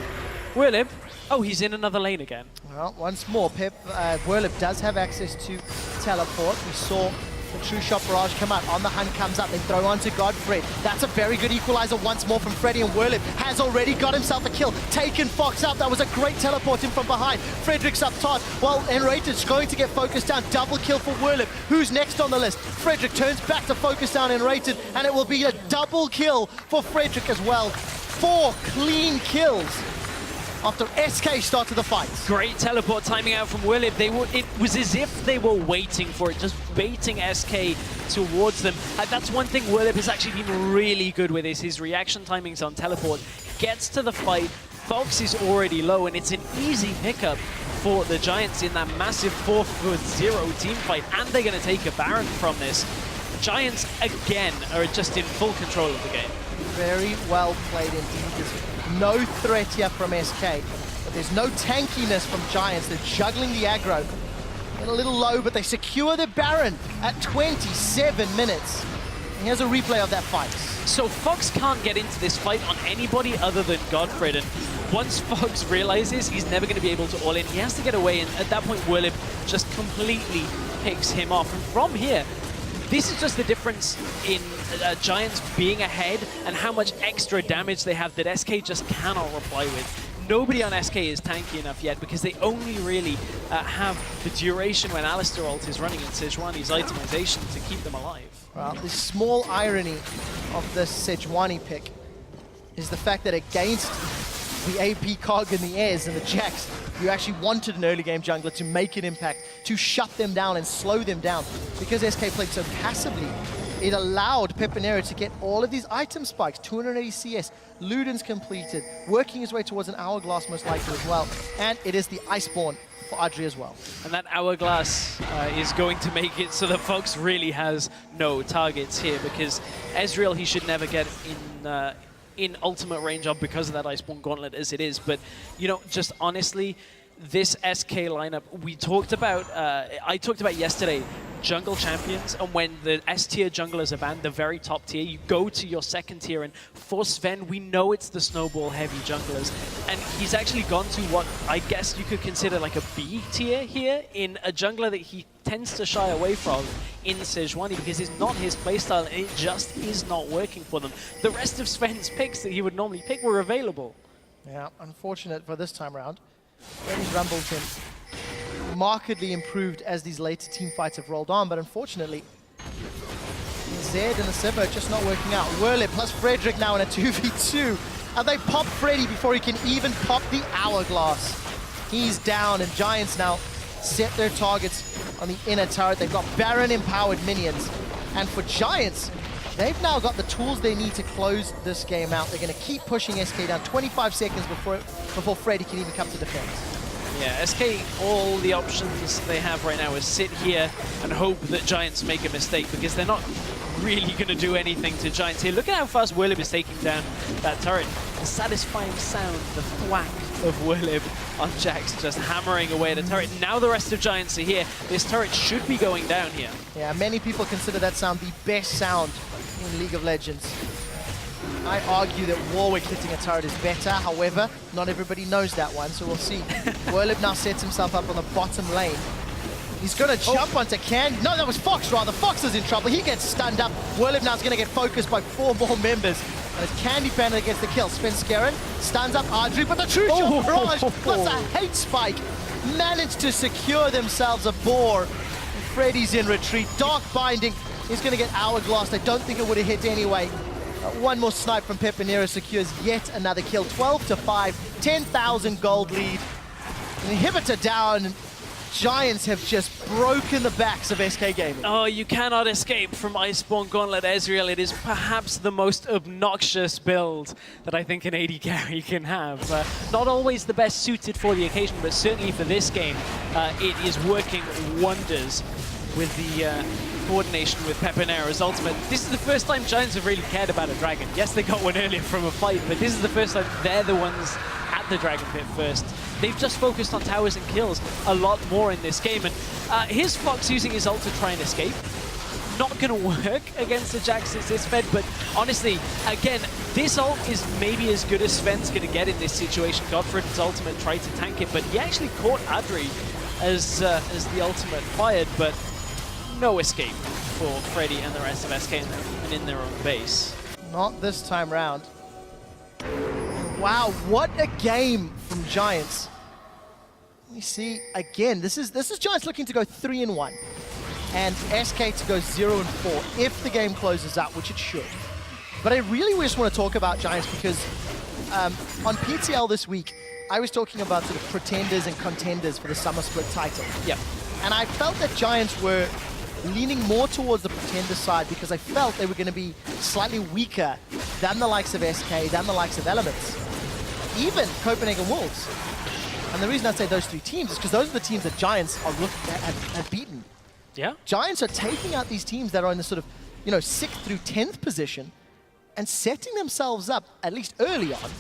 Werlib, oh, he's in another lane again. Well, once more, Werlib does have access to teleport. We saw the True Shot Barrage come out. On the Hunt comes up, they throw onto Godfrey. That's a very good equalizer once more from Freddy, and Werlib has already got himself a kill. Taken Fox out. That was a great teleport in from behind. Frederick's up top. Well, Enrated's going to get focused down. Double kill for Werlib. Who's next on the list? Frederick turns back to focus down Enrated, and it will be a double kill for Frederick as well. 4 clean kills after SK started the fight. Great teleport timing out from Werlib. It was as if they were waiting for it, just baiting SK towards them. That's one thing Werlib has actually been really good with, is his reaction timings on teleport. Gets to the fight, Fox is already low, and it's an easy pickup for the Giants in that massive 4-0 team fight, and they're going to take a Baron from this. Giants, again, are just in full control of the game. Very well played indeed. There's no threat here from SK, but there's no tankiness from Giants. They're juggling the aggro. Get a little low, but they secure the Baron at 27 minutes. And here's a replay of that fight. So Fox can't get into this fight on anybody other than Godfrey, and once Fox realizes he's never going to be able to all in, he has to get away, and at that point Werlib just completely picks him off. And from here, This is just the difference in Giants being ahead and how much extra damage they have that SK just cannot reply with. Nobody on SK is tanky enough yet because they only really have the duration when Alistar ult is running in Sejuani's itemization to keep them alive. Well, the small irony of the Sejuani pick is the fact that against the AP Cog and the Airs and the Jacks, you actually wanted an early game jungler to make an impact, to shut them down and slow them down. Because SK played so passively, it allowed Pepinero to get all of these item spikes, 280 CS, Luden's completed, working his way towards an Hourglass most likely as well. And it is the Iceborne for Adri as well. And that Hourglass is going to make it so that Fox really has no targets here, because Ezreal he should never get in ultimate range of because of that Iceborne Gauntlet as it is. But, you know, just honestly, this SK lineup, we talked about, I talked about yesterday, jungle champions, and when the S-tier junglers are banned, the very top tier, you go to your second tier, and for Sven, we know it's the snowball-heavy junglers, and he's actually gone to what I guess you could consider like a B tier here, in a jungler that he tends to shy away from in Sejuani because it's not his playstyle, and it just is not working for them. The rest of Sven's picks that he would normally pick were available. Yeah, unfortunate for this time round. Freddy's Rumble's been markedly improved as these later team fights have rolled on, but unfortunately, Zed and the Sivir just not working out. Werlip plus Frederick now in a 2v2, and they pop Freddy before he can even pop the Hourglass. He's down, and Giants now set their targets on the inner turret. They've got Baron-empowered minions, and for Giants, they've now got the tools they need to close this game out. They're going to keep pushing SK down 25 seconds before Freddy can even come to defense. Yeah, SK, all the options they have right now is sit here and hope that Giants make a mistake, because they're not really going to do anything to Giants here. Look at how fast Werlip is taking down that turret. The satisfying sound, the thwack of Werlip on Jax, just hammering away at the turret. Now the rest of Giants are here. This turret should be going down here. Yeah, many people consider that sound the best sound in League of Legends. I argue that Warwick hitting a turret is better, however, not everybody knows that one, so we'll see. Werlip now sets himself up on the bottom lane. He's going to jump onto Candy. No, that was Fox, rather. Fox is in trouble. He gets stunned up. Werlip now is going to get focused by 4 more members. And it's Candy Panda that gets the kill. Svenskeren stuns up Adri, but the True Shot Barrage plus a hate spike managed to secure themselves a boar. And Freddy's in retreat. Dark Binding is going to get Hourglass. I don't think it would have hit anyway. One more snipe from Pepinero secures yet another kill. 12-5, 10,000 gold lead. Inhibitor down. Giants have just broken the backs of SK Gaming. Oh, you cannot escape from Iceborne Gauntlet Ezreal. It is perhaps the most obnoxious build that I think an AD carry can have. Not always the best suited for the occasion, but certainly for this game, it is working wonders with the coordination with Pepinero's ultimate. This is the first time Giants have really cared about a dragon. Yes, they got one earlier from a fight, but this is the first time they're the ones at the Dragon Pit first. They've just focused on towers and kills a lot more in this game, and here's Fox using his ult to try and escape. Not going to work against the Jax that's this fed, but honestly, again, this ult is maybe as good as Sven's going to get in this situation. Godfred's ultimate tried to tank it, but he actually caught Adri as the ultimate fired, but no escape for Freddy and the rest of SK and in their own base. Not this time round. Wow, what a game from Giants. We see again, this is Giants looking to go 3-1 and SK to go 0-4 if the game closes out, which it should. But I really just want to talk about Giants because on PTL this week, I was talking about sort of pretenders and contenders for the Summer Split title. Yep. And I felt that Giants were leaning more towards the pretender side because I felt they were going to be slightly weaker than the likes of SK, than the likes of Elements, even Copenhagen Wolves. And the reason I say those 3 teams is because those are the teams that Giants are have beaten. Yeah. Giants are taking out these teams that are in the sort of, 6th through 10th position and setting themselves up, at least early on,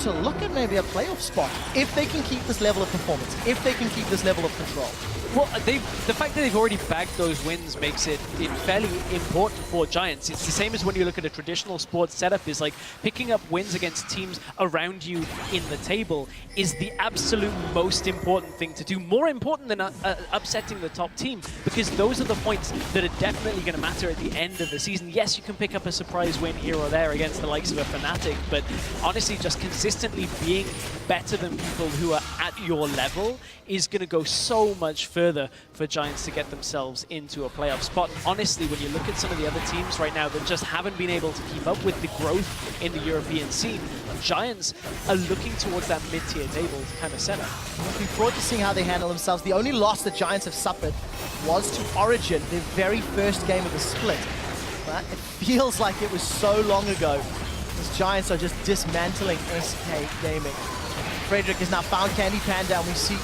to look at maybe a playoff spot if they can keep this level of performance, if they can keep this level of control. Well, the fact that they've already bagged those wins makes it fairly important for Giants. It's the same as when you look at a traditional sports setup, is like picking up wins against teams around you in the table is the absolute most important thing to do. More important than upsetting the top team, because those are the points that are definitely going to matter at the end of the season. Yes, you can pick up a surprise win here or there against the likes of a Fnatic, but honestly, just consistently being better than people who are at your level is going to go so much further for Giants to get themselves into a playoff spot. Honestly, when you look at some of the other teams right now that just haven't been able to keep up with the growth in the European scene, Giants are looking towards that mid-tier table kind of setup. Looking forward to seeing how they handle themselves. The only loss that Giants have suffered was to Origin, their very first game of the split. But it feels like it was so long ago. These Giants are just dismantling SK Gaming. Frederick has now found Candy Panda, and we see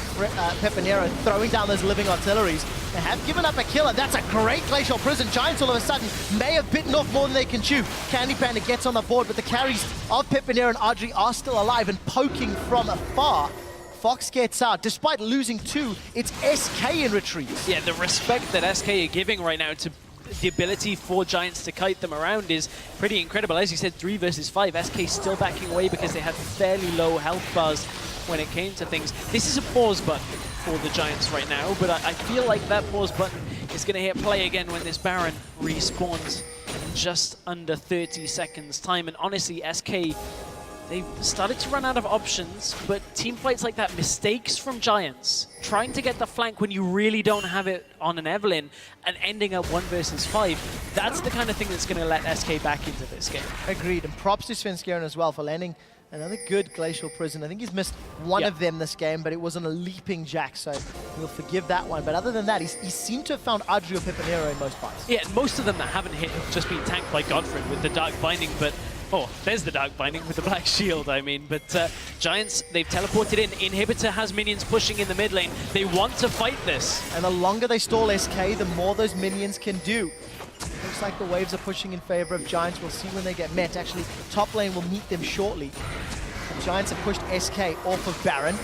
Pepinero throwing down those living artilleries. They have given up a killer. That's a great Glacial Prison. Giants all of a sudden may have bitten off more than they can chew. Candy Panda gets on the board, but the carries of Pepinero and Audrey are still alive and poking from afar. Fox gets out. Despite losing 2, it's SK in retreat. Yeah, the respect that SK are giving right now to the ability for Giants to kite them around is pretty incredible. As you said, 3 versus 5. SK still backing away because they had fairly low health bars when it came to things. This is a pause button for the Giants right now, but I feel like that pause button is going to hit play again when this Baron respawns in just under 30 seconds time. And honestly, SK, they've started to run out of options, but team fights like that, mistakes from Giants, trying to get the flank when you really don't have it on an Evelyn and ending up 1 versus 5, that's the kind of thing that's going to let SK back into this game. Agreed, and props to Svenskeren as well for landing another good Glacial Prison. I think he's missed one of them this game, but it wasn't a leaping jack, so we'll forgive that one. But other than that, he seemed to have found Audrey or Pepinero in most fights. Yeah, most of them that haven't hit have just been tanked by Godfred with the Dark Binding, but oh, there's the Dark Binding with the Black Shield, I mean. But Giants, they've teleported in. Inhibitor has minions pushing in the mid lane. They want to fight this. And the longer they stall SK, the more those minions can do. Looks like the waves are pushing in favor of Giants. We'll see when they get met. Actually, top lane will meet them shortly. The Giants have pushed SK off of Baron.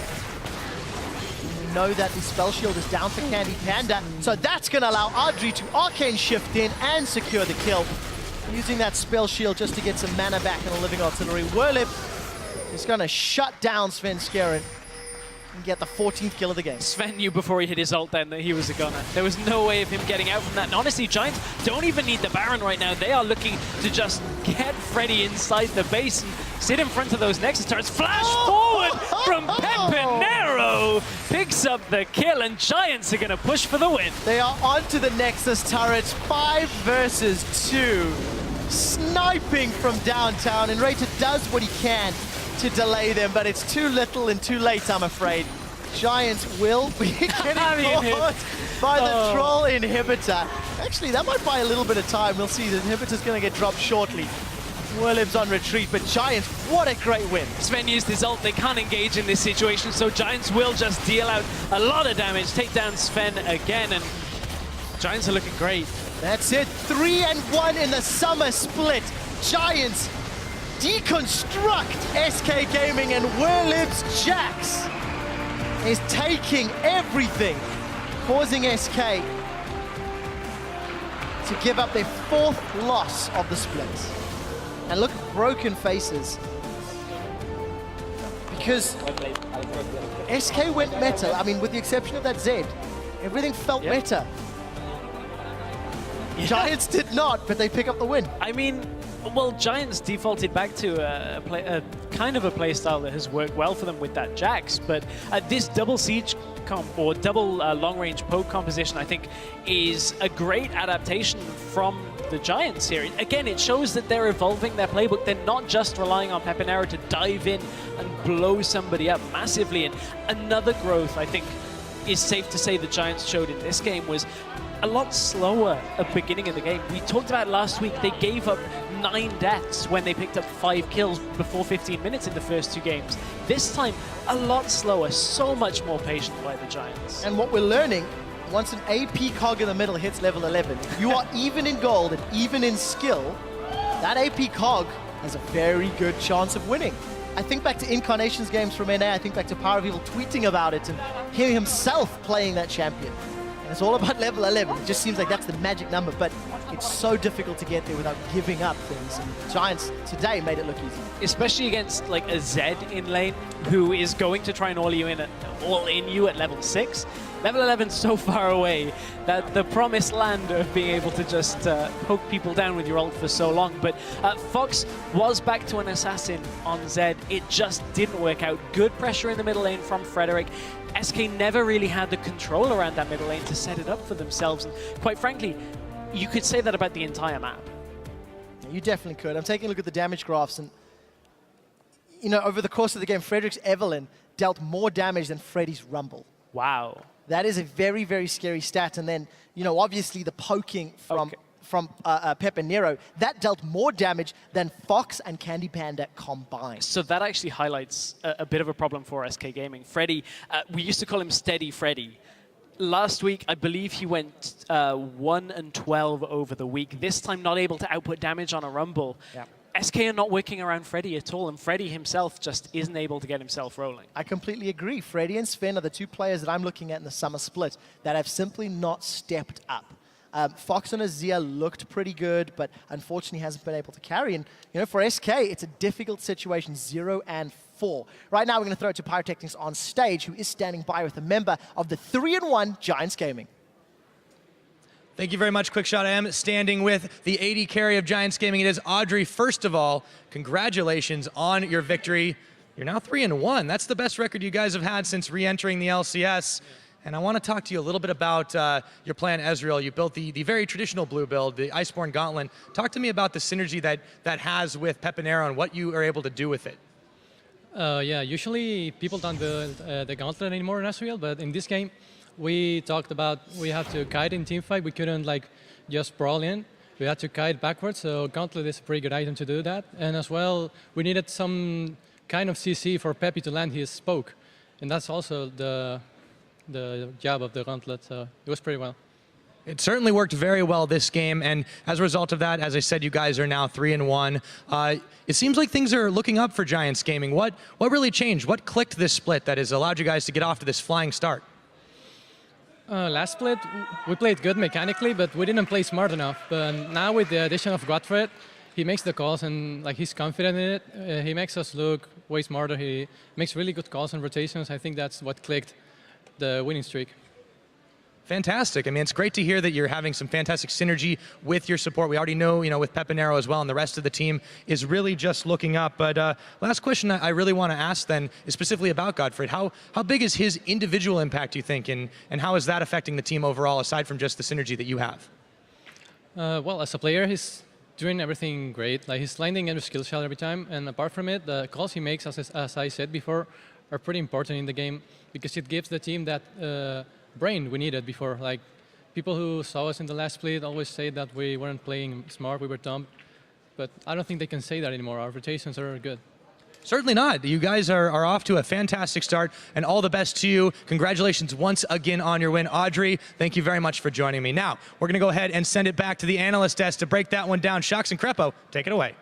And we know that the spell shield is down for Candy Panda, so that's going to allow Audrey to arcane shift in and secure the kill. Using that spell shield just to get some mana back in a living artillery. Werlip is going to shut down Svenskeren and get the 14th kill of the game. Sven knew before he hit his ult then that he was a gunner. There was no way of him getting out from that. And honestly, Giants don't even need the Baron right now. They are looking to just get Freddy inside the base and sit in front of those Nexus turrets. Flash forward from Pepinero. Picks up the kill, and Giants are going to push for the win. They are onto the Nexus turrets. 5 versus 2. Sniping from downtown, and Rater does what he can to delay them, but it's too little and too late, I'm afraid. Giants will be getting caught by the Troll Inhibitor. Actually, that might buy a little bit of time. We'll see. The Inhibitor's going to get dropped shortly. Werlip's on retreat, but Giants, what a great win. Sven used his ult. They can't engage in this situation, so Giants will just deal out a lot of damage, take down Sven again, and Giants are looking great. That's it. 3-1 in the summer split. Giants deconstruct SK Gaming, and Werlip's Jax is taking everything, causing SK to give up their 4th loss of the split. And look at broken faces, because SK went meta. I mean, with the exception of that Z, everything felt meta. Yeah. Giants did not, but they pick up the win. I mean, well, Giants defaulted back to a kind of a playstyle that has worked well for them with that Jax, but this double siege comp or double long-range poke composition, I think, is a great adaptation from the Giants here. Again, it shows that they're evolving their playbook. They're not just relying on Pepinero to dive in and blow somebody up massively. And another growth, I think, is safe to say the Giants showed in this game was a lot slower at the beginning of the game. We talked about last week, they gave up 9 deaths when they picked up 5 kills before 15 minutes in the first 2 games. This time, a lot slower, so much more patient by the Giants. And what we're learning, once an AP cog in the middle hits level 11, if you are even in gold and even in skill, that AP cog has a very good chance of winning. I think back to Incarnation's games from NA, I think back to Power of Evil tweeting about it and hearing himself playing that champion. And it's all about level 11. It just seems like that's the magic number, but it's so difficult to get there without giving up things. And Giants today made it look easy. Especially against like a Zed in lane who is going to try and all in you at level 6. Level 11 so far away that the promised land of being able to just poke people down with your ult for so long. But Fox was back to an assassin on Zed. It just didn't work out. Good pressure in the middle lane from Frederick. SK never really had the control around that middle lane to set it up for themselves. And quite frankly, you could say that about the entire map. You definitely could. I'm taking a look at the damage graphs, and you know, over the course of the game, Frederick's Evelyn dealt more damage than Freddy's Rumble. Wow. That is a very, very scary stat. And then, you know, obviously the poking from Pepe Nero, that dealt more damage than Fox and Candy Panda combined. So that actually highlights a bit of a problem for SK Gaming. Freddy, we used to call him Steady Freddy. Last week, I believe he went 1 and 12 over the week. This time, not able to output damage on a Rumble. Yeah. SK are not working around Freddy at all, and Freddy himself just isn't able to get himself rolling. I completely agree. Freddy and Sven are the two players that I'm looking at in the summer split that have simply not stepped up. Fox and Azir looked pretty good, but unfortunately hasn't been able to carry. And you know, for SK, it's a difficult situation, 0 and 4. Right now, we're going to throw it to Pyrotechnics on stage, who is standing by with a member of the 3-1 Giants Gaming. Thank you very much, Quickshot. I am standing with the 80 carry of Giants Gaming. It is Audrey. First of all, congratulations on your victory. You're now 3-1. That's the best record you guys have had since re-entering the LCS. And I want to talk to you a little bit about your plan, Ezreal. You built the very traditional blue build, the Iceborne Gauntlet. Talk to me about the synergy that has with Pepinero and what you are able to do with it. Yeah, usually people don't build the Gauntlet anymore in Ezreal, but in this game, we talked about we have to kite in teamfight. We couldn't like just brawl in. We had to kite backwards, so Gauntlet is a pretty good item to do that. And as well, we needed some kind of CC for Peppy to land his poke. And that's also the job of the Gauntlet, so it was pretty well. It certainly worked very well this game, and as a result of that, as I said, you guys are now 3-1. It seems like things are looking up for Giants Gaming. What really changed? What clicked this split that has allowed you guys to get off to this flying start? Last split, we played good mechanically, but we didn't play smart enough. But now with the addition of Godfred, he makes the calls and like he's confident in it. He makes us look way smarter. He makes really good calls and rotations. I think that's what clicked the winning streak. Fantastic. I mean, it's great to hear that you're having some fantastic synergy with your support. We already know, with Pepinero as well, and the rest of the team is really just looking up. But last question I really want to ask then is specifically about Godfred. How big is his individual impact, you think, and how is that affecting the team overall, aside from just the synergy that you have? Well, as a player, he's doing everything great. Like he's landing every skill shot every time, and apart from it, the calls he makes, as I said before, are pretty important in the game because it gives the team that brain we needed before. Like people who saw us in the last split always say that we weren't playing smart, we were dumb, but I don't think they can say that anymore. Our rotations are good. Certainly not. You guys are off to a fantastic start, and all the best to you. Congratulations once again on your win. Audrey, thank you very much for joining me. Now, we're going to go ahead and send it back to the analyst desk to break that one down. Shox and Crepo, take it away.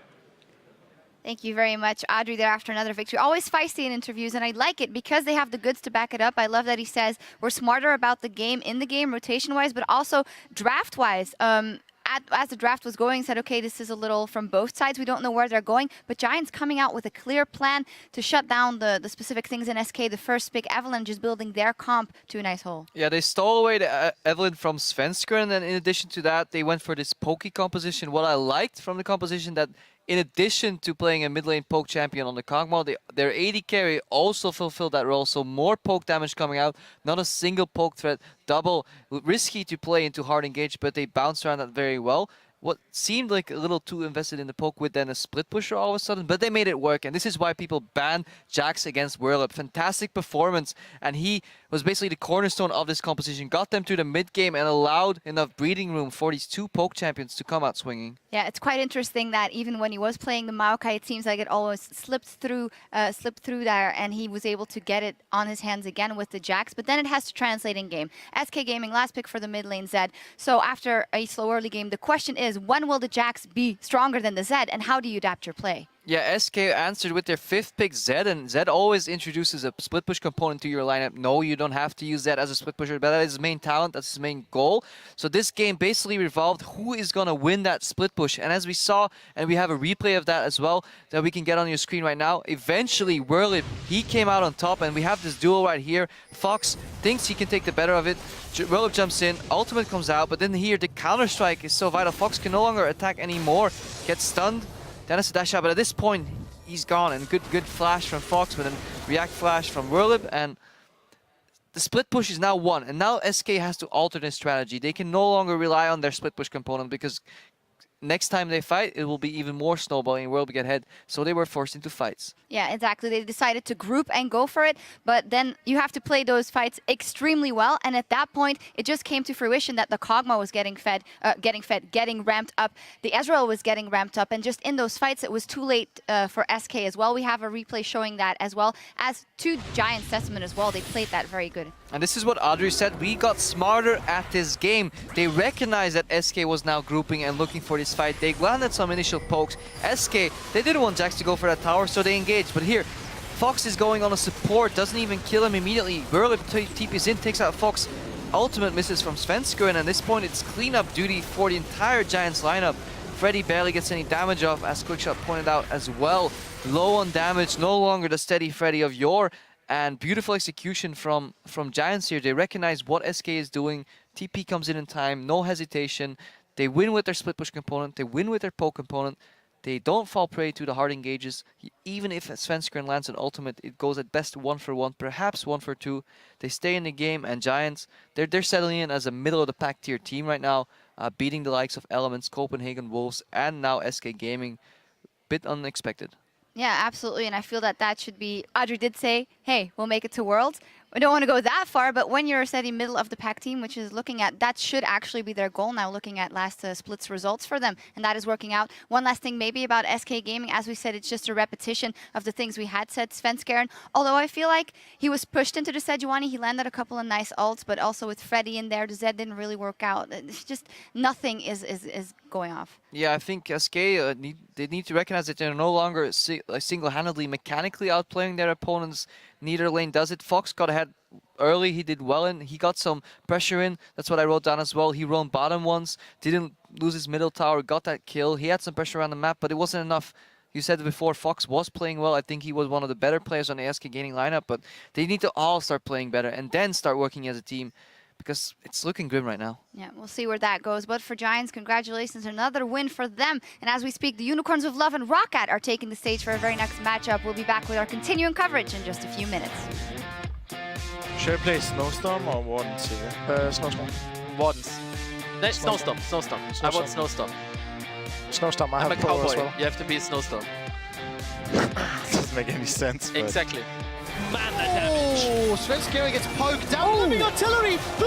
Thank you very much, Audrey, there after another victory. Always feisty in interviews, and I like it because they have the goods to back it up. I love that he says we're smarter about the game, in the game, rotation-wise, but also draft-wise. As the draft was going, said, okay, this is a little from both sides. We don't know where they're going, but Giants coming out with a clear plan to shut down the specific things in SK. The first pick, Evelyn, just building their comp to a nice hole. Yeah, they stole away the Evelyn from Svenskeren, and then in addition to that, they went for this pokey composition. What I liked from the composition that in addition to playing a mid lane poke champion on the Kog'Maw, their AD carry also fulfilled that role. So more poke damage coming out, not a single poke threat, double, risky to play into hard engage, but they bounced around that very well. What seemed like a little too invested in the poke with then a split pusher all of a sudden, but they made it work, and this is why people banned Jax against Whirlup. Fantastic performance, and he was basically the cornerstone of this composition, got them to the mid game and allowed enough breathing room for these two poke champions to come out swinging. Yeah, it's quite interesting that even when he was playing the Maokai, it seems like it always slipped through there, and he was able to get it on his hands again with the Jax, but then it has to translate in game. SK Gaming, last pick for the mid lane Zed. So after a slow early game, the question is, when will the Jax be stronger than the Zed, and how do you adapt your play? Yeah, SK answered with their 5th pick, Zed, and Zed always introduces a split push component to your lineup. No, you don't have to use Zed as a split pusher, but that is his main talent, that's his main goal. So this game basically revolved who is going to win that split push. And as we saw, and we have a replay of that as well, that we can get on your screen right now, eventually Whirlip, he came out on top, and we have this duel right here. Fox thinks he can take the better of it. Whirlip jumps in, ultimate comes out, but then here the counter-strike is so vital. Fox can no longer attack anymore, gets stunned. Dennis a dash out, but at this point, he's gone. And good flash from Fox, with a react flash from Whirlip, and the split push is now won. And now SK has to alter their strategy. They can no longer rely on their split push component, because next time they fight, it will be even more snowballing and Whirlip get ahead. So they were forced into fights. Yeah, exactly. They decided to group and go for it, but then you have to play those fights extremely well. And at that point, it just came to fruition that the Kog'Maw was getting ramped up. The Ezreal was getting ramped up, and just in those fights, it was too late for SK as well. We have a replay showing that, as well as 2 Giant Testament as well. They played that very good. And this is what Audrey said. We got smarter at this game. They recognized that SK was now grouping and looking for this fight. They landed some initial pokes. SK, they didn't want Jax to go for that tower, so they engaged. But here, Fox is going on a support, doesn't even kill him immediately. Whirlip TP's in, takes out Fox. Ultimate misses from Svensker, and at this point it's cleanup duty for the entire Giants lineup. Freddy barely gets any damage off, as Quickshot pointed out as well. Low on damage, no longer the steady Freddy of yore. And beautiful execution from Giants here. They recognize what SK is doing. TP comes in time, no hesitation. They win with their split push component. They win with their poke component. They don't fall prey to the hard engages. Even if Svenskeren lands an ultimate, it goes at best 1 for 1, perhaps 1 for 2. They stay in the game, and Giants, they're settling in as a middle-of-the-pack tier team right now, beating the likes of Elements, Copenhagen Wolves, and now SK Gaming. Bit unexpected. Yeah, absolutely, and I feel that that should be... Audrey did say, hey, we'll make it to Worlds. We don't want to go that far, but when you're a steady middle of the pack team, which is looking at, that should actually be their goal now, looking at last splits results for them, and that is working out. One last thing maybe about SK Gaming, as we said, it's just a repetition of the things we had said. Svenskeren, although I feel like he was pushed into the Sejuani, he landed a couple of nice ults, but also with Freddy in there, the Zed didn't really work out. It's just nothing is going off. Yeah, I think SK, they need to recognize that they're no longer single-handedly mechanically outplaying their opponents. Neither lane does it. Fox got ahead early, he did well, and he got some pressure in. That's what I wrote down as well. He roamed bottom once, didn't lose his middle tower, got that kill. He had some pressure around the map, but it wasn't enough. You said before, Fox was playing well. I think he was one of the better players on the SK Gaming lineup, but they need to all start playing better and then start working as a team, because it's looking grim right now. Yeah, we'll see where that goes. But for Giants, congratulations, another win for them. And as we speak, the Unicorns of Love and Roccat are taking the stage for our very next matchup. We'll be back with our continuing coverage in just a few minutes. Should I play Snowstorm or Wardens here? Snowstorm. Wardens. No, Snowstorm. I want Snowstorm. Snowstorm, I'm have a Pro cowboy. as well. You have to be a Snowstorm. Doesn't make any sense. Exactly. Man, that damage. Oh, Svenskeren gets poked down. Living artillery. Mystic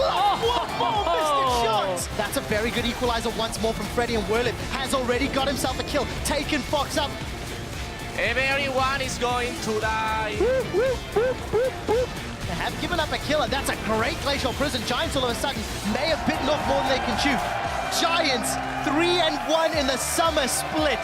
shots. That's a very good equalizer once more from Freddy, and Whirlip has already got himself a kill. Taken Fox up. Everyone is going to die. They have given up a killer. That's a great Glacial Prison. Giants all of a sudden may have bitten off more than they can chew. Giants 3-1 in the summer split.